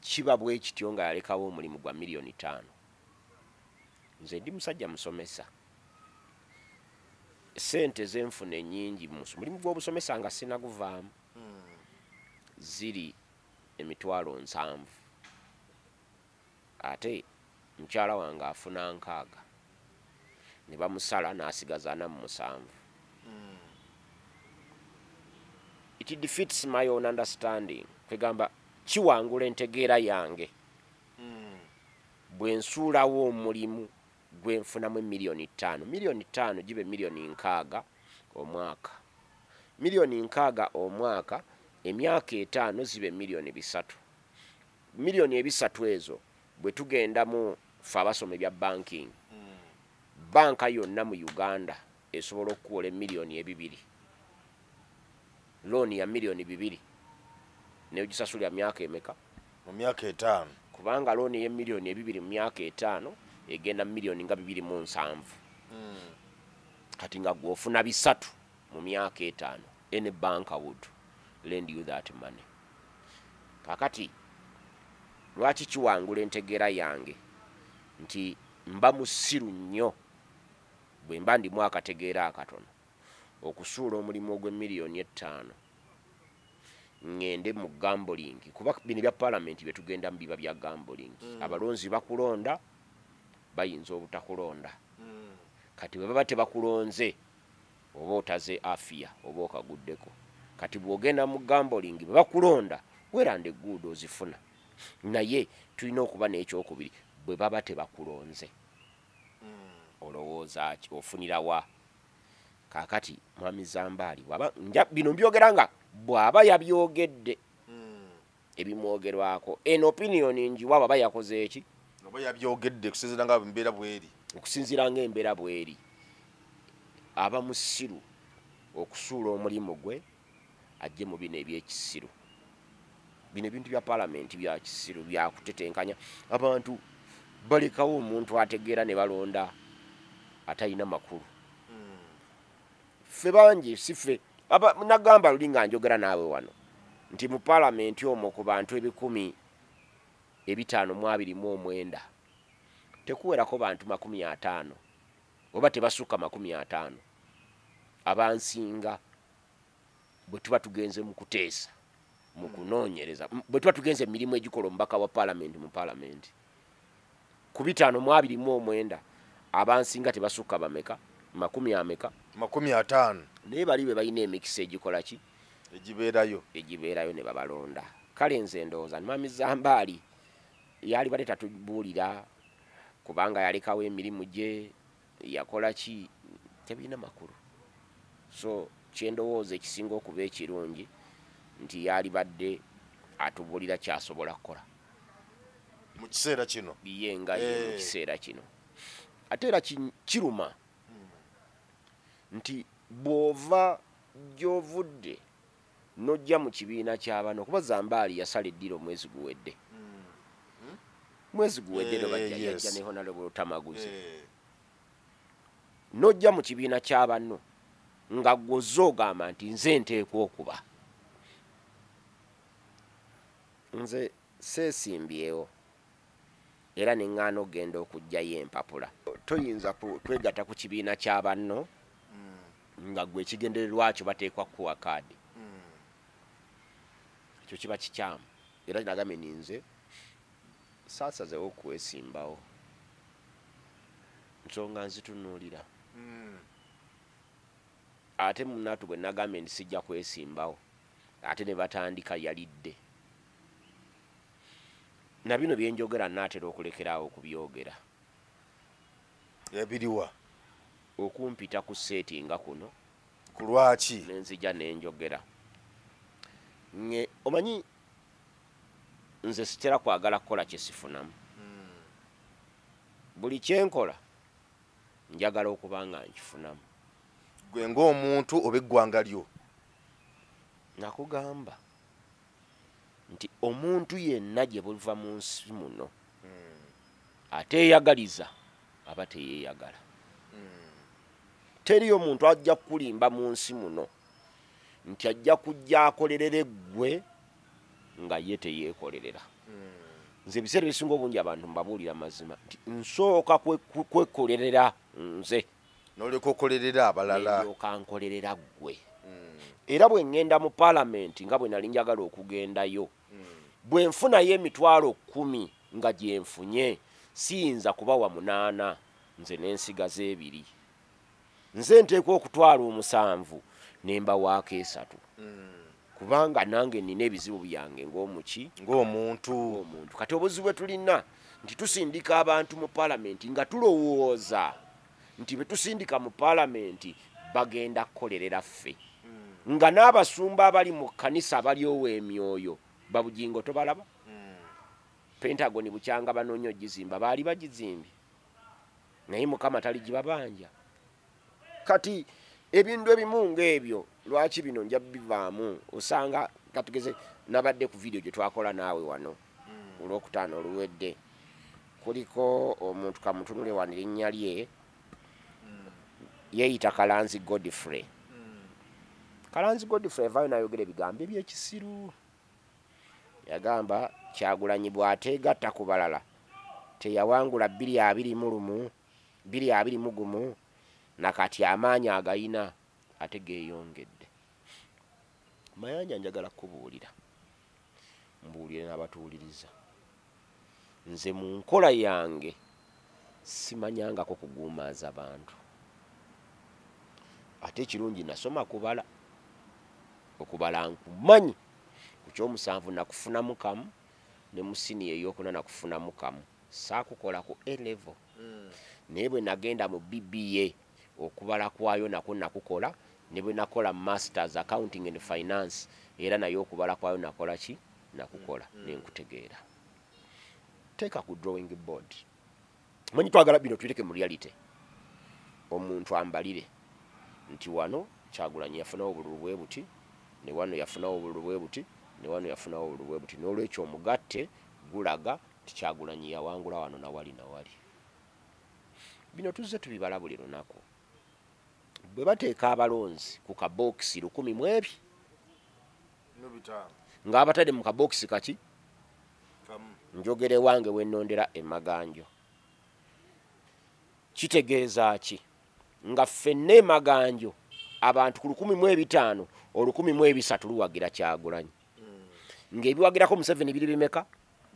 kiba bwe kityo nga yalekawo omulimu gwa miliyoni 5, nze ndi musajja musomesa, sente zenfuna ennyingi mu mulimu gw'obusomesa nga sinaguvaamu ziri emitwalo 7 ate mukyala wange afuna 6 ne bamusala n'asigaza 47. It defeats my own understanding. Kwegamba kiwangula entegeera yange bwe nsuulawo omulimu gwe nfunamu miliyoni 5. Miliyoni 5 gibe miliyoni 6 omwaka. Miliyoni 6 omwaka emyaka 5 zibe milioni 3 milioni 3 ezo bwe tugenda mu fe abasome bya banking banka yonna mu Uganda esobola okuwola milioni 2 loan ya milioni 2 ne ugisasula myaka emeka mu myaka 5 kubanga loan ye milioni 2 mu myaka 5 egenda milioni nga 2.7 kati nga gwofuna 3 mu myaka 5 any banker would lend you that money. Kakati lwaki kiwangula entegeera yange nti mba musiru nnyo bwe mba ndi mwaka tegeera akatono okusuula omulimu ogwe milioni 5 ngende mu gambling kuba bino bya parliament bye tugenda mu biba bya gambling abalonzi bakulonda bayinza obutakulonda kati bwe baba tebakulonze oba otaze afia oba okaguddeko kati bwogenda mu gambling bwe bakulonda werande good ozifuna naye tulina okuba n'ekyokubiri bwe baba tebakulonze olowooza ki ofunira wa kakati mwami Zambali bino mbyogera nga bw'aba yabyogedde ebimwogerwako en opinion njiwa baba yakoze eki oba yabyogedde kusinziira nga mbeera bweri okusinziira ng'embeera bweri aba musiru okusuula omulimu gwe ajje mu bino ebyekisiru bino ebintu bya parliament bya kisiru bya kutetenkanya abantu balekawo omuntu ategeera ne balonda atayina makulu ffe bangi sife nagamba luli nga njogera naawe wano nti mu parliament omwo ku bantu 529 tekuwerako bantu 50 oba tebasukka 50 abansinga bwe tuba tugenze mu kuteesa mu kunoonyereza bwe tuba tugenze emirimu egikola omubaka wa parliament mu parliament ku 529 abansinga tebasukka bameka 50 naye bali be balina emikisa egikola ki egibeerayo ne babalonda kale nze ndowooza Mwami Zambali yali bate tatubuulira kubanga yalekawo emirimu gye yakola ki tebirina makulu so kyendowooza ekisinga okuba ekirungi nti yali badde atubuulira kyasobola kukola mu kiseera kino biyenga mu kiseera kino ate era kiruma nti bw'ova gy'ovudde n'ojja mu kibiina ky'abano kuba Zambali yasala eddiro mwezi guwedde no bajja yajja ne Honorable Tamaguzi n'ojja mu kibiina ky'abano nga gw'ozze ogamba nti nze nteekwa okuba nze seesimbyewo era neŋŋaana ogenda okugjayo empapula toyinza kwegatta ku kibiina ky'abanno nga gwe ekigendererwa kyo bateekwa kuwa kaadi ekyo kiba kikyamu era nagambye ninze saasazewo okwesimbawo nsonga nzitunuulira ate munaatu bwe nagambye nti sijja kwesimbawo ate ne batandika yalidde na bino byenjogera naatera okulekeraawo okubyogera ebiriwa okumpita ku seeti nga kuno ku lwaki nenzija nenjogera omanyi nze sitera kwagala kukola kyesifunamu buli kyenkola njagala okuba nga nkifunamu gwe ng'omuntu oba eggwanga lyo nakugamba nti omuntu yenna gye buva mu nsi muno ateeyagaliza aba teyeeyagala teriyo omuntu ajja kukulimba mu nsi muno nti ajja kujja akolerere ggwe nga ye teyeekolerera nze ebiseera ebisinga obungi abantu mbabuulira mazima nti nsooka kwekolerera nze noleka okolerera abalala ndyoka nkolerera ggwe era bwe ŋŋenda mu parliament nga bwe nali njagala okugendayo bwe nfunayo emitwalo 10 nga gye nfunye siyinza kubawa 8 nze n'ensigaza 2 nze nteekwa okutwala 7 nemba waako 3 kubanga nange nina ebizibu byange ng'omuntu kati obuzibu bwe tulina nti tusindika abantu mu parliament nga tulowooza nti bwe tusindika mu parliament bagenda kukolerera ffe nga n'abasumba abali mu kkanisa abaliowo emyoyo babujingo tobalaba. Pentagon bukyanga banoonya ogizimba baali bagizimbye naye Mukama taligibabanja. Kati ebintu ebimu ng'ebyo lwaki bino nja bivaamu osanga katugeze nabadde ku video gye twakola naawe wano olwokutaano oluwedde kuliko omuntu kamutunule wano erinnya lye yeeyita Kalanzi Godfrey. Kalanzi Godfrey vaayo n'ayogera ebigambo ebyekisiru. Yagamba Kyagulanyi bw'ateegatta ku balala teyawangula 221 nakati amaanyi agayina ate geeyongedde. Mayanja njagala kubuulira mbuulire n'abatuuliriza. Nze mu nkola yange simanyangako kuguumaaza bantu. Ate ekirungi nasoma kubala. Okubala nkumanyi. Ku kyomusanvu nakufunamu kamu ne mu siniya ey'okuna nakufunamu kamu. Saakukola ku A level. Naye bwe nagenda mu BBA okubala kwayo nako nakukola. Ne bwe nakola masters accounting and finance era nayo okubala kwayo nakola ki nakukola nenkutegeera. Teeka ku drawing board. Manyi twagala bino tuleke mu reality. Omuntu ambalire nti wano Kyagulanyi yafunawo obululu bwe buti ne wano yafunawo obululu bwe buti ne wano yafunawo obululu bwe buti n'olwekyo omugatte gulaga ti Kyagulanyi yawangula wano na wali. Bino tuzze tubibala buli lunaku. Bwe bateeka abalonzi ku kabokisi 100 ng'abatadde mu kabokisi kaki njogere wange wennondera emaganjo. Kitegeeza ki? Nga ffenna emaganjo abantu ku 1,500 1,300 luwagira Kyagulanyi. Ng'ebiwagirako Museveni biri bimeka?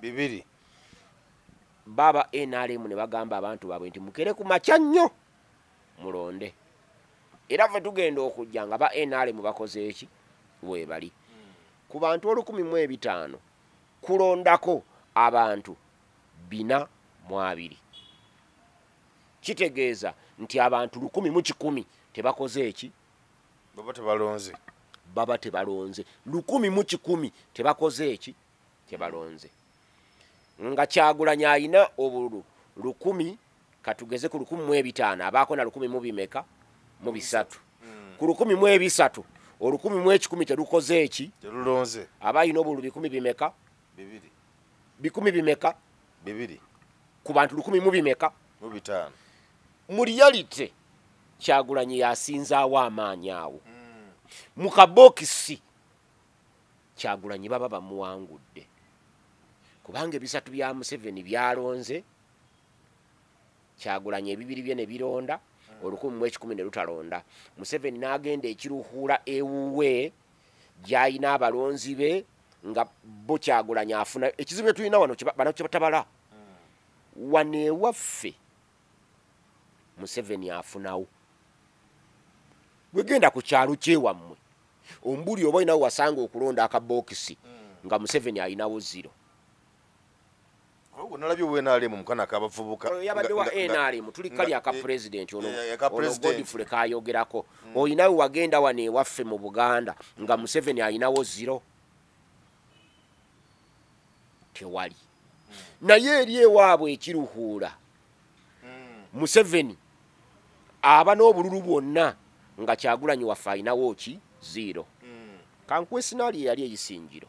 2. Baba NRM ne bagamba abantu baabwe nti mukere ku makya nnyo mulonde. Era ffe tugenda okujja nga ba NRM bakoze eki? Weebali. Ku bantu 1,500 kulondako abantu 420. Kitegeeza nti abantu 1,110 tebakoze eki? Baba tebalonze. 1,110 tebakoze eki? Tebalonze. Nga Kyagulanyi ayina obululu 1,000 katugeze ku 1,500 abaako na 1,000 mu bimeka mu bisatu. Ku 1,300 1,110 terukoze eki? Terulonze. Abayina obululu 1,000 bimeka? 2. 1,000 bimeka? 2. Ku bantu 1,000 mu bimeka? Mu 5. Mu reality Kyagulanyi yasinzaawo amaanyi awo. Mu kabokisi Kyagulanyi baba bamuwangudde. Kubanga ebisatu bya Museveni byalonze Kyagulanyi ebibiri bye ne bironda 1,110 ne lutalonda. Museveni n'agenda ekiruhuula ewuwe gy'ayina abalonzi be nga bo Kyagulanyi afuna ekizibu tulina wano banakibatabala wano ewaffe Museveni afunawo. Wegenda ku kyalo kyewammwe ombuli oba inawo wasanga okulonda akabokisi nga Museveni ayinawo 0. Nalabye NRM mukana akabavubuka. Yabadde wa NRM tuli kali aka president ono Godfrey kayogerako. Oyinawe wagenda wano ewaffe mu Buganda nga Museveni ayinawo 0. Tewali. Naye eri ewaabwe ekiruhuula Museveni aba n'obululu bwonna nga Kyagulanyi waffe ayinawo ki 0. Kankuwe sinaali yali eyisingiro.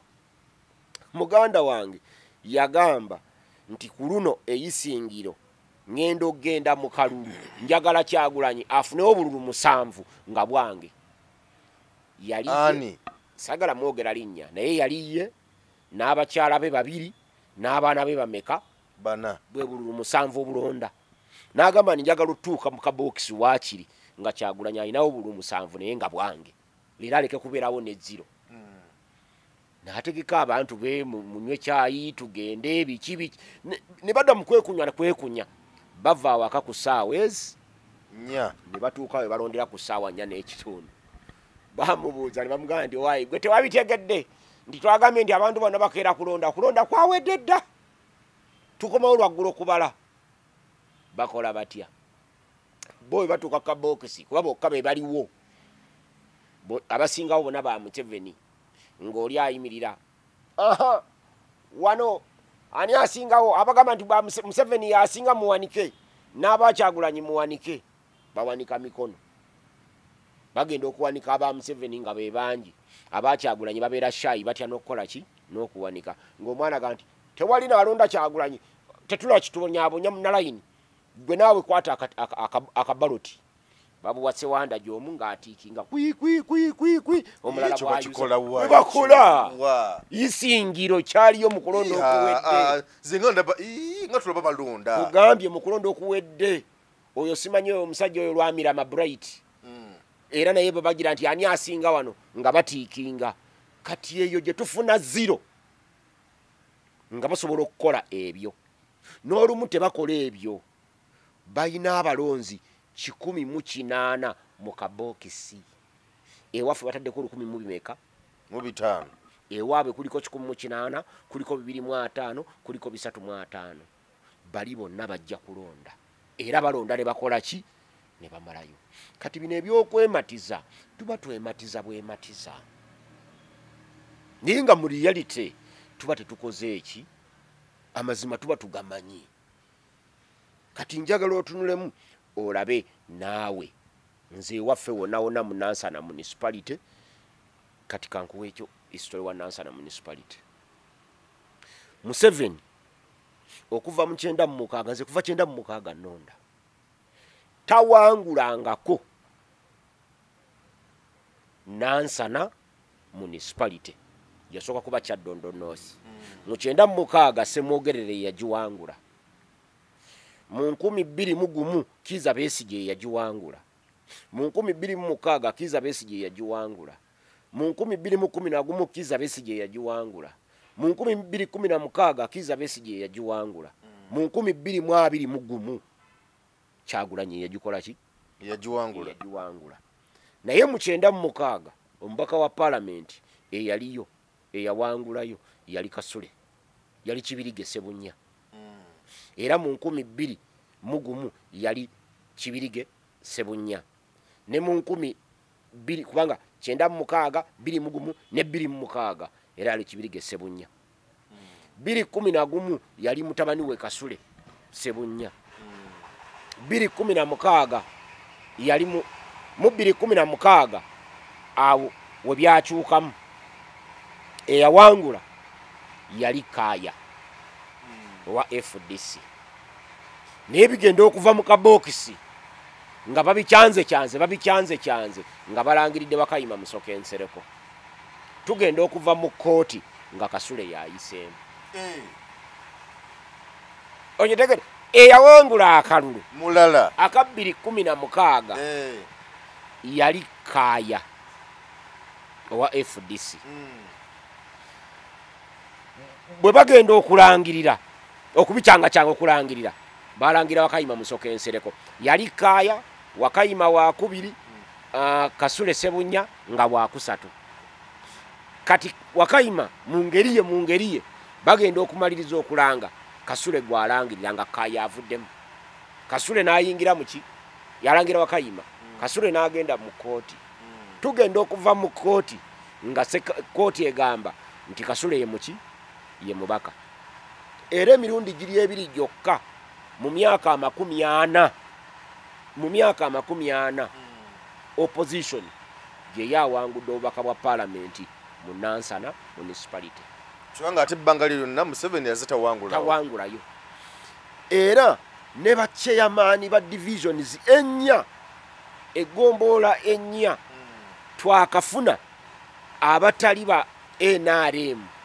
Muganda wange yagamba nti ku luno eyisingiro ngenda ogenda mu kalulu njagala Kyagulanyi afunewo obululu 7 nga bwange. Yali ani sagala mwogera linnya naye yaliye n'abakyala be 2 n'abaana be bameka bana bwe bululu 7 obulonda. N'agamba njagala otuuka mu kabokisi waakiri nga Kyagulanyi ayinawo obululu 7 naye nga bwange. Leero aleke kubeerawo ne 0. N'ategeka abantu be munywe kyayi tugende biki ne badda mu kwekunya bava awaka ku ssaawa nya ne batuuka we balondera ku ssaawa 4 n'ekitundu. Bamubuuza ne bamugamba nti waayi gwe tewabitegedde nti twagambye nti abantu bonna bakeera kulonda kwawedde dda tukomawo lwaggulu okubala. Bakola batya? Bo bwe batuuka kabokisi kuba bokka be baliwo abasingawo bonna ba Museveni ng'oli ayimirira aha wano ani asingawo abagamba nti Museveni yasinga muwanike n'abakyagulanyi muwanike bawanika mikono bagenda okuwanika aba Museveni nga be bangi abakyagulanyi babeera shayi batya n'okukola ki n'okuwanika ng'omwana ga nti tewali naalonda Kyagulanyi tetula kitubonyaabonya mu nalayini gwe naawe kwata akabaloti babuwatse wanda gy'omu ng'atiikinga kwi omulala bwakola isingiro kyaliyo mu kulonda okuwedde nga tulaba balonda kugambye mu kulonda okuwedde oyo simanyi oyo omusajja oyo lwamira Mabright era naye babagira nti ani asinga wano nga batiikinga kati eyo gye tufuna 0 nga basobola okukola ebyo n'olumu tebakola ebyo bayina abalonzi 180 mu kabokisi ewaffe bataddeko 100 mu bimeka mu 5 ewaabwe kuliko 180 kuliko 250 kuliko 350 bali bonna bajja kulonda era balonda ne bakola ki ne bamalayo kati bino ebyokwematiza tuba twematiza bwematiza naye nga mu reality tuba tetukoze eki amazima tuba tugamanyi kati njagala otunulemu olabe naawe nze waffe wonawona mu Nansana municipality kati kankuwa ekyo history wa Nansana municipality Museveni okuva mu 96 nze kuva 96 nonda tawangulangako Nansana municipality yasoka kuba Kyaddondo North mu 96 Semwogerere yagiwangula mu 2021 Kizza Besigye yagiwangula mu 2026 Kizza Besigye yagiwangula mu 2011 Kizza Besigye yagiwangula mu 2016 Kizza Besigye yagiwangula mu 2021 Kyagulanyi yagikola ki yagiwangula naye mu 96 omubaka wa parliament eyaliyo eyawangulayo yali Kasule yali Kibirige Sebunya era mu 2021 yali Kibirige Sebunya ne mu 20 kubanga 96 21 ne 26 era yali Kibirige Sebunya 2011 yali mutabani we Kasule Sebunya 2016 yali mu 2016 awo we byakyukamu eyawangula yali Kaaya wa FDC naye bigenda okuva mu kabokisi nga babikyanze nga balangiridde Bakayima Musoke Nsereko tugenda okuva mu kooti nga Kasule yayiseemu onyetegere eyawangula akalulu mulala aka 2016 yali Kaaya wa FDC bwe bagenda okulangirira okubicyanga okulangirira balangira Bakayima Musoke Nsereko yali Kaaya Wakayima wa 2 Kasule Sebunya nga wa 3 kati Wakayima mu ngeriye bagenda okumaliriza okulanga Kasule gwalangirira nga Kaaya avuddemu Kasule n'ayingira muki yalangira Wakayima Kasule n'agenda mu kooti tugenda okuva mu kooti nga kooti egamba nti Kasule ye muki ye mubaka era emirundi giri ebiri gyokka mu myaka 40 opposition gye yawangudde obubaka bwa parliament mu Nansana municipality kyanga ate ebbanga lyonna Museveni tawangulayo era ne bachairman ba divisions 4 egomboola 4 twakafuna abatali ba NRM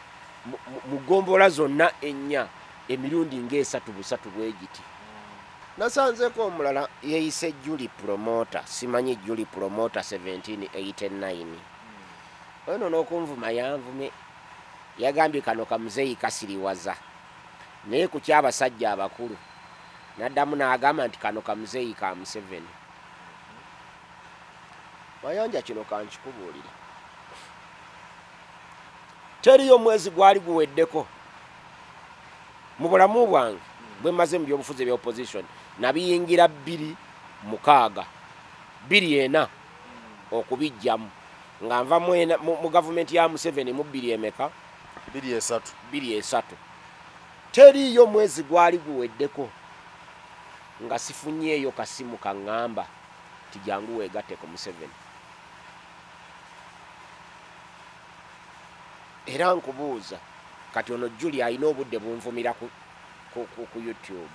mu gombola zonna 4 emirundi ng'esatu busatu bwegiti nasanzeko omulala yeyise Julie Promoter simanyi Julie Promoter 1789 ono n'okunvuma yanvume yagambye kano kamuzeyi kasiriwaza naye ku kyabasajja abakulu naddamu n'agamba nti kano kamuzeyi ka Museveni mayanja kino kankikubuulira teriyo mwezi gwali guweddeko mu bulamu bwange bwe maze mu byobufuzi ebya opposition nabiyingira 2 okubijjamu nga nva mu gavumenti ya Museveni mu 2 emeka 23 teriyo mwezi gwali guweddeko nga sifunyeeyo kasimu kaŋŋamba tijangu weegatte ku Museveni. Era nkubuuza kati ono Julia alina obudde bunvumira ku YouTube.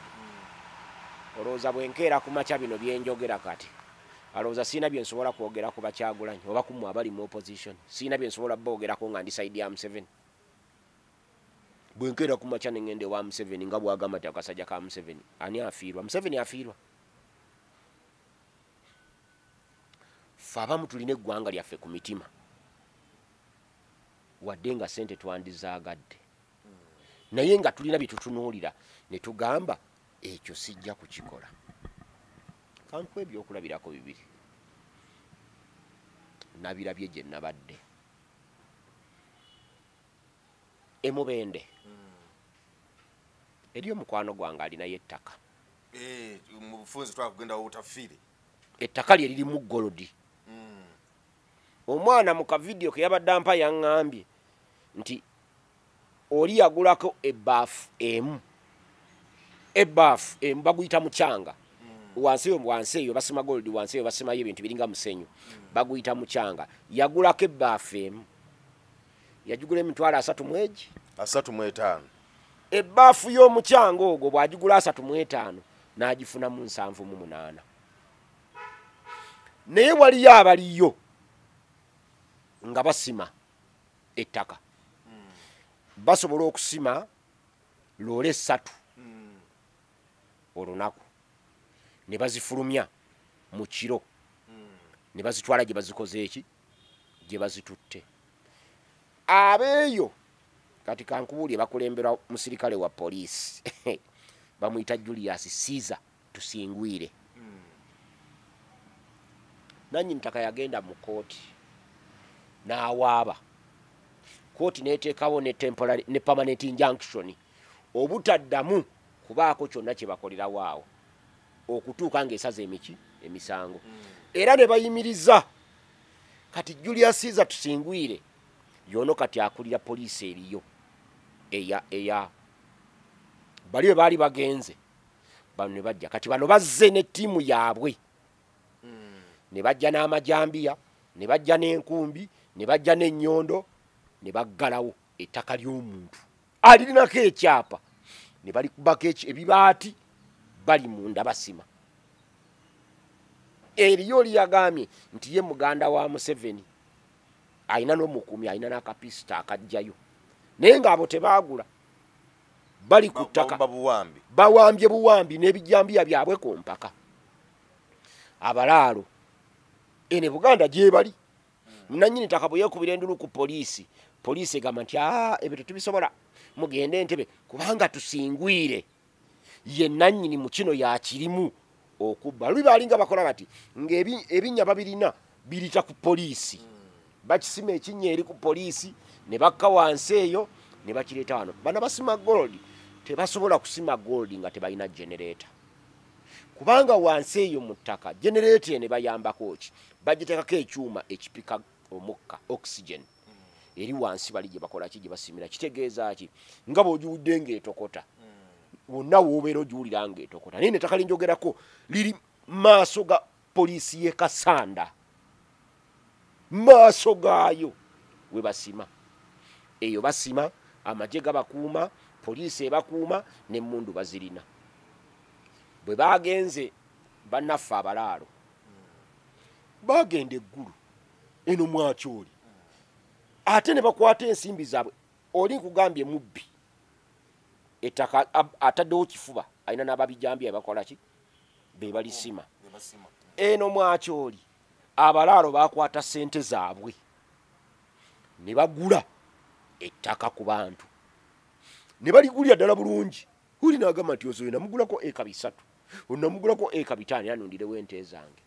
Olowooza bwenkeera ku makya bino byenjogera kati alowooza siina bye nsobola kwogera ku Bakyagulanyi oba ku mmwe abali mu opposition, siina bye nsobola boogerako nga ndi side ya Museveni. Bwenkeera ku makya ne ngende wa Museveni nga bwagamba nti akasajja ka Museveni ani afiirwa? Museveni afiirwa. Ffe abamu tulina eggwanga lyaffe ku mitima wadde nga sente twandizaagadde, naye nga tulina bye tutunuulira ne tugamba ekyo sijja kukikola. Kankuwa ebyokulabirako 2 nabirabye gye nabadde Emubende. Eriyo mukwano gwange alinayo ettaka. Mu bufunze twakugenda wutafiire. Ettaka lye lirimu golodi. Omwana mu kavidiyo ke yabadde ampa yaŋŋambye nti oli yagulako ebbaafu emu baguyita mukyanga. Wansi eyo basima golodi, wansi eyo basimayo ebintu biringa musenyu, baguyita mukyanga. Yagulako ebbaafu emu, yagigula emitwalo 35. Ebbaafu y'omukyanga ogwo bw'agigula 35 n'agifuna mu 78. Naye waliyo abaliyo nga basima ettaka, basobola okusima loole 3 olunaku ne bazifulumya mu kiro ne bazitwala gye bazikoze eki gye bazitutte. Abeeyo kati kankubuulye bakulemberwa musirikale wa poliisi bamuyita Julius Caesar Tusingwire. Nannyini ttaka yagenda mu kooti n'awaaba, kooti n'eteekawo ne permanent injunction obutaddamu kubaako kyonna kye bakolerawo awo okutuuka ng'esaza emisango. Era ne bayimiriza kati Julius Caesar Tusingwire yono kati akulira poliisi eriyo eya bali bwe baali bagenze bano ne bajja kati bano bazze ne ttiimu yaabwe ne bajja n'amajambiya ne bajja n'enkumbi ne bajja n'ennyondo ne baggalawo ettaka ly'omuntu alirinako ekyapa ne balikubako ebibaati bali munda basima. Eriyo oli yagambye nti ye muganda wa Museveni alina n'omukuumi alina n'akapisita akajjayo naye ng'abo tebaagula bali ku ttaka bawambye buwambi n'ebijambiya byabwe ku mpaka. Abalaalo ene Buganda gye bali nannyini ttaka bwe yeekubira endulu ku poliisi egamba nti ebyo tetubisobola mugende Entebbe kubanga Tusingwire ye nannyini mu kino yakirimu okubba. Lwi baalinga bakola bati ng'ebinnya babirina birita ku poliisi, bakisima ekinnya eri ku poliisi ne bakka wansi eyo ne bakireeta wano. Bano basima gold tebasobola kusima gold nga tebalina generator, kubanga wansi eyo mu ttaka generator ne bayambako ki bagiteekako ekyuma ekipika omukka oxygen eri wansi bali gye bakola ki gye basimira. Kitegeeza ki nga bw'ogiwudde ng'etokota wonna w'obeera ogiwulira ng'etokota. Naye n'ettaka linjogerako liri maaso ga poliisi y'e Kasanda, maaso gaayo we basima. Eyo basima, amagye gabakuuma, poliisi ebakuuma, n'emmundu bazirina. Bwe baagenze bannaffe abalaalo baagenda eggulu eno Mwakyoli ate ne bakwata ensimbi zaabwe. Oli nkugambye mubbi ettaka ataddewo kifuba alina n'ababijambiya bakola ki be balisima. Eno Mwakyoli abalaalo bakwata ssente zaabwe ne bagula ettaka ku bantu ne baligulya ddala bulungi. Uli n'agamba nti ozo namugulako eka 3 onamugulako eka 5 yanondirewo ente zange.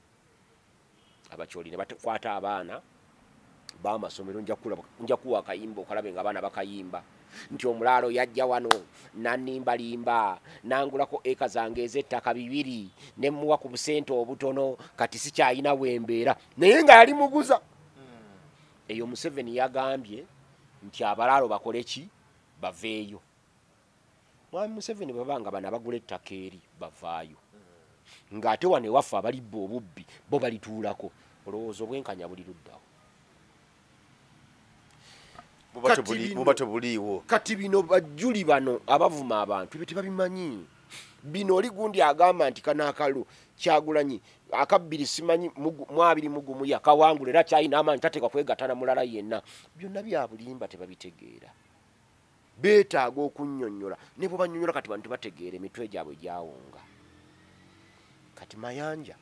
Abakyoli ne bakwata abaana b'amasomero nja kuwa akayimba okalabe nga abaana bakayimba nti omulaalo yajja wano nanimbalimba nangulako eka zange ez'ettaka 2 ne muwa ku busente obutono kati sikyayina wembeera naye nga yali muguza. eyo Museveni yagambye nti abalaalo bakole ki baveeyo. Mwami Museveni babanga bana bagula ettaka eri bavaayo ng'ate wane waffe abalibba obubbi bo balituulako olowooza obwenkanya buli luddawo. Bubate buliiwo. Kati bino bajjuli bano abavuma abantu bye tebabimanyi. Bino oli gundi agamba nti kanaakalo Kyagulanyi akabbiri simanyi mwabiri mugumu yakawangula era kyalina amaanyi tateekwa kwegattana mulala yenna. Byonna bya bulimba tebabitegeera. Beetaaga okunnyonnyola ne bwe bannyonnyola kati bantu bategeera emitwe gyabwe gyawunga. Kati Mayanja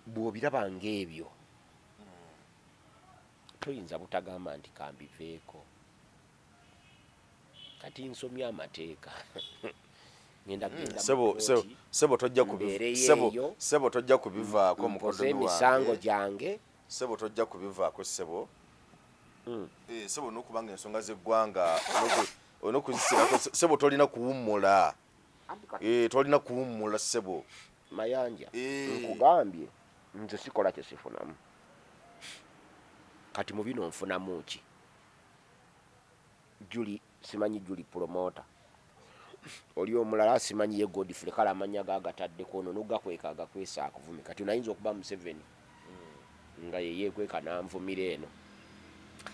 bw'obiraba ng'ebyo toyinza butagamba nti kambiveeko. Kati nsomya amateeka ngenda sebo tojja kubivaako mukodo emisango gyange sebo tojja kubivaako sebo. Sebo n'okubanga ensonga z'eggwanga onokuzisirako sebo tolina kuwummula. Tolina kuwummula sebo. Mayanja nkugambye nze sikola kye sifunamu. Kati mu bino nfunamu ki? Juli simanyi Juli promoter. Oli omulala simanyi ye Godfrey kala amanya gagataddeko ono n'ogakweka agakwesa akuvumi. Kati unayinza okuba Museveni nga yeyeekweka nanvumira eno.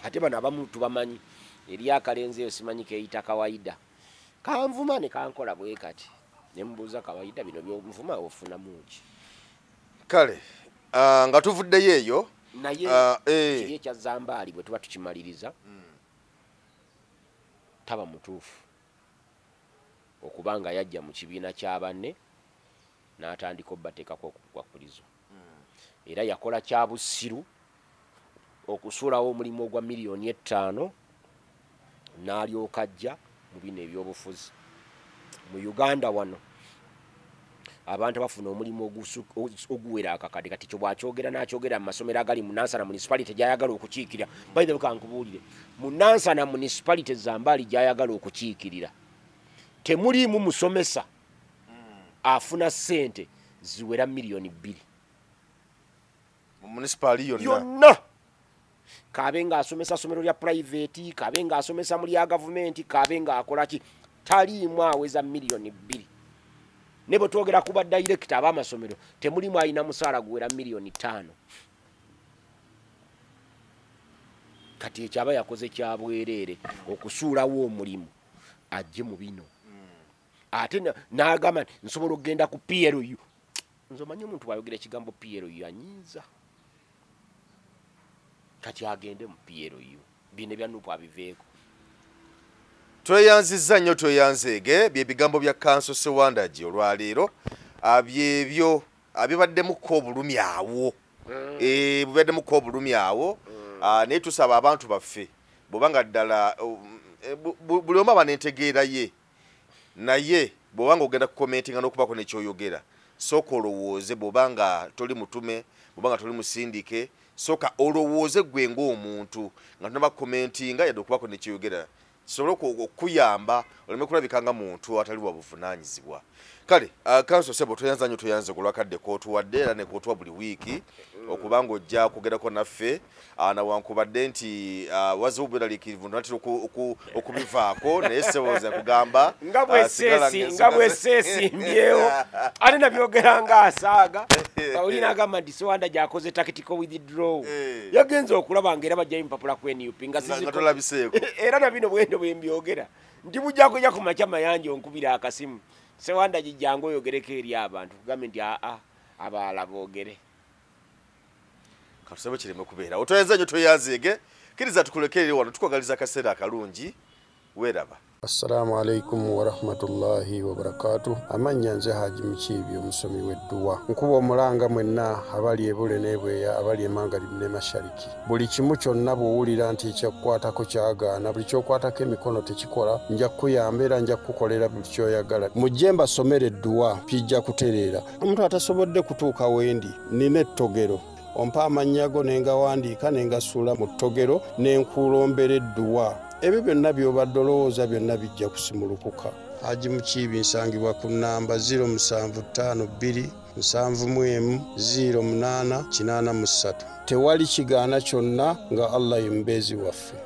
Ate bano abamu tubamanyi eri akalenzi eyo simanyi keeyita kawaida. Kanvuma ne kankola bwe kati. Ne mbuuza kawaida bino by'omuvuma ofunamu ki? Kale nga tuvuddeyo eyo naye kiri ekya Zambaali bwe tuba tukimaliriza taba mutuufu okubanga yajja mu kibiina kya banne n'atandika obbateekako okukwakulizo. Era yakola kya bussiru okusuulawo omulimu ogwa miliyoni 5 n'alyoka ajja mu bino eby'obufuzi. Mu Uganda wano abantu bafuna omulimu oguwera akakadde kati kyo bwakyogera n'akyogera mu masomero agali mu Nansana municipality gyayagala okukiikirira. By the way kankubuulire mu Nansana municipality Zambaali gyayagala okukiikirira temuliimu musomesa afuna ssente ziwera miliyoni 2 mu municipality yonna. Kabe ng'asomesa somero lya private, kabe ng'asomesa mu lya government, kabe ng'akola ki taliimu aweza miliyoni 2. Ne bwe twogera kuba director ab'amasomero temulimu ayina musaala guwera miliyoni 5. Kati ekyaba yakoze kya bwereere okusuulawo omulimu ajje mu bino. Ate n'agamba nsobola okugenda ku PLU. Nze omanyi omuntu bw'ayogera ekigambo PLU anyiiza. Kati agende mu PLU. Bino ebyannupu abiveeko. Tweyanzizza nnyo tweyanzeege byebigambo bya Kanso Sewandagi olwaleero byebyo abibaddemuko obulumi awo. Bubaddemuko obulumi awo. Naye tusaba abantu baffe bw'obanga ddala buli omu aba n'entegeera ye naye bw'obanga ogenda kukomentinga n'okubako nekyoyogera sooka olowooze bw'obanga toli mutume bw'obanga toli musindike sooka olowooze gwe ng'omuntu nga tonaba kukomentinga yadde okubako nekyoyogera kisobole okuyamba oleme kulabika nga muntu atali wa buvunaanyizibwa. Kale Kanso Sebo toyanza nnyo toyanze kulwakadde kootuwadde era ne kootuwa buli wiiki okubanga ojja kugerako naffe nawankubadde nti waze obweraliikirivu natera okubivaako naye Sebo nze nkugamba nga bwesseesi mbyewo ate nabyogera ng'asaaga olina agamba nti Sewanda gyakoze tactical withdraw yagenze okulaba ng'era bajjayo empapula ku NUP nga tolabiseeko era na bino bwendo bwe mbyogera ndi bujja kujja ku makya Mayanja onkubira akasimu Sewanda jijjango oyogereko eri abantu kugambe nti abalala boogere. Katusebe kireme kubeera otoyenza nnyo tweyanzeege kiriza tukulekere wano tukwagaliza akaseera akalungi weeraba. Assalamu alaikum wa rahmatullahi wa barakatuh. Amanya nze Haji Mukiibi omusomi w'edduwa. Nkuba omulanga mwenna abali ebule n'ebweya abali emangalibi ne mashariki. Buli kimu kyonna bw'owulira nti ekyakukwatako kyagaana buli kyokwatako emikono tekikola nja kukuyamba era nja kukukolera buli kyoyagala. Mujje mbasomere edduwa kijja kutereera. Omuntu atasobodde kutuuka wendi nina ettogero ompa amannya go nengawandiika nengasuula mu ttogero nenkulombera edduwa ebyo byonna by'obadde olowooza byonna bijja kusimulukuka. Haji Mukiibi nsangibwa ku nnamba 0752 71 0883. Tewali kigaana kyonna nga Allah ye mubeezi waffe.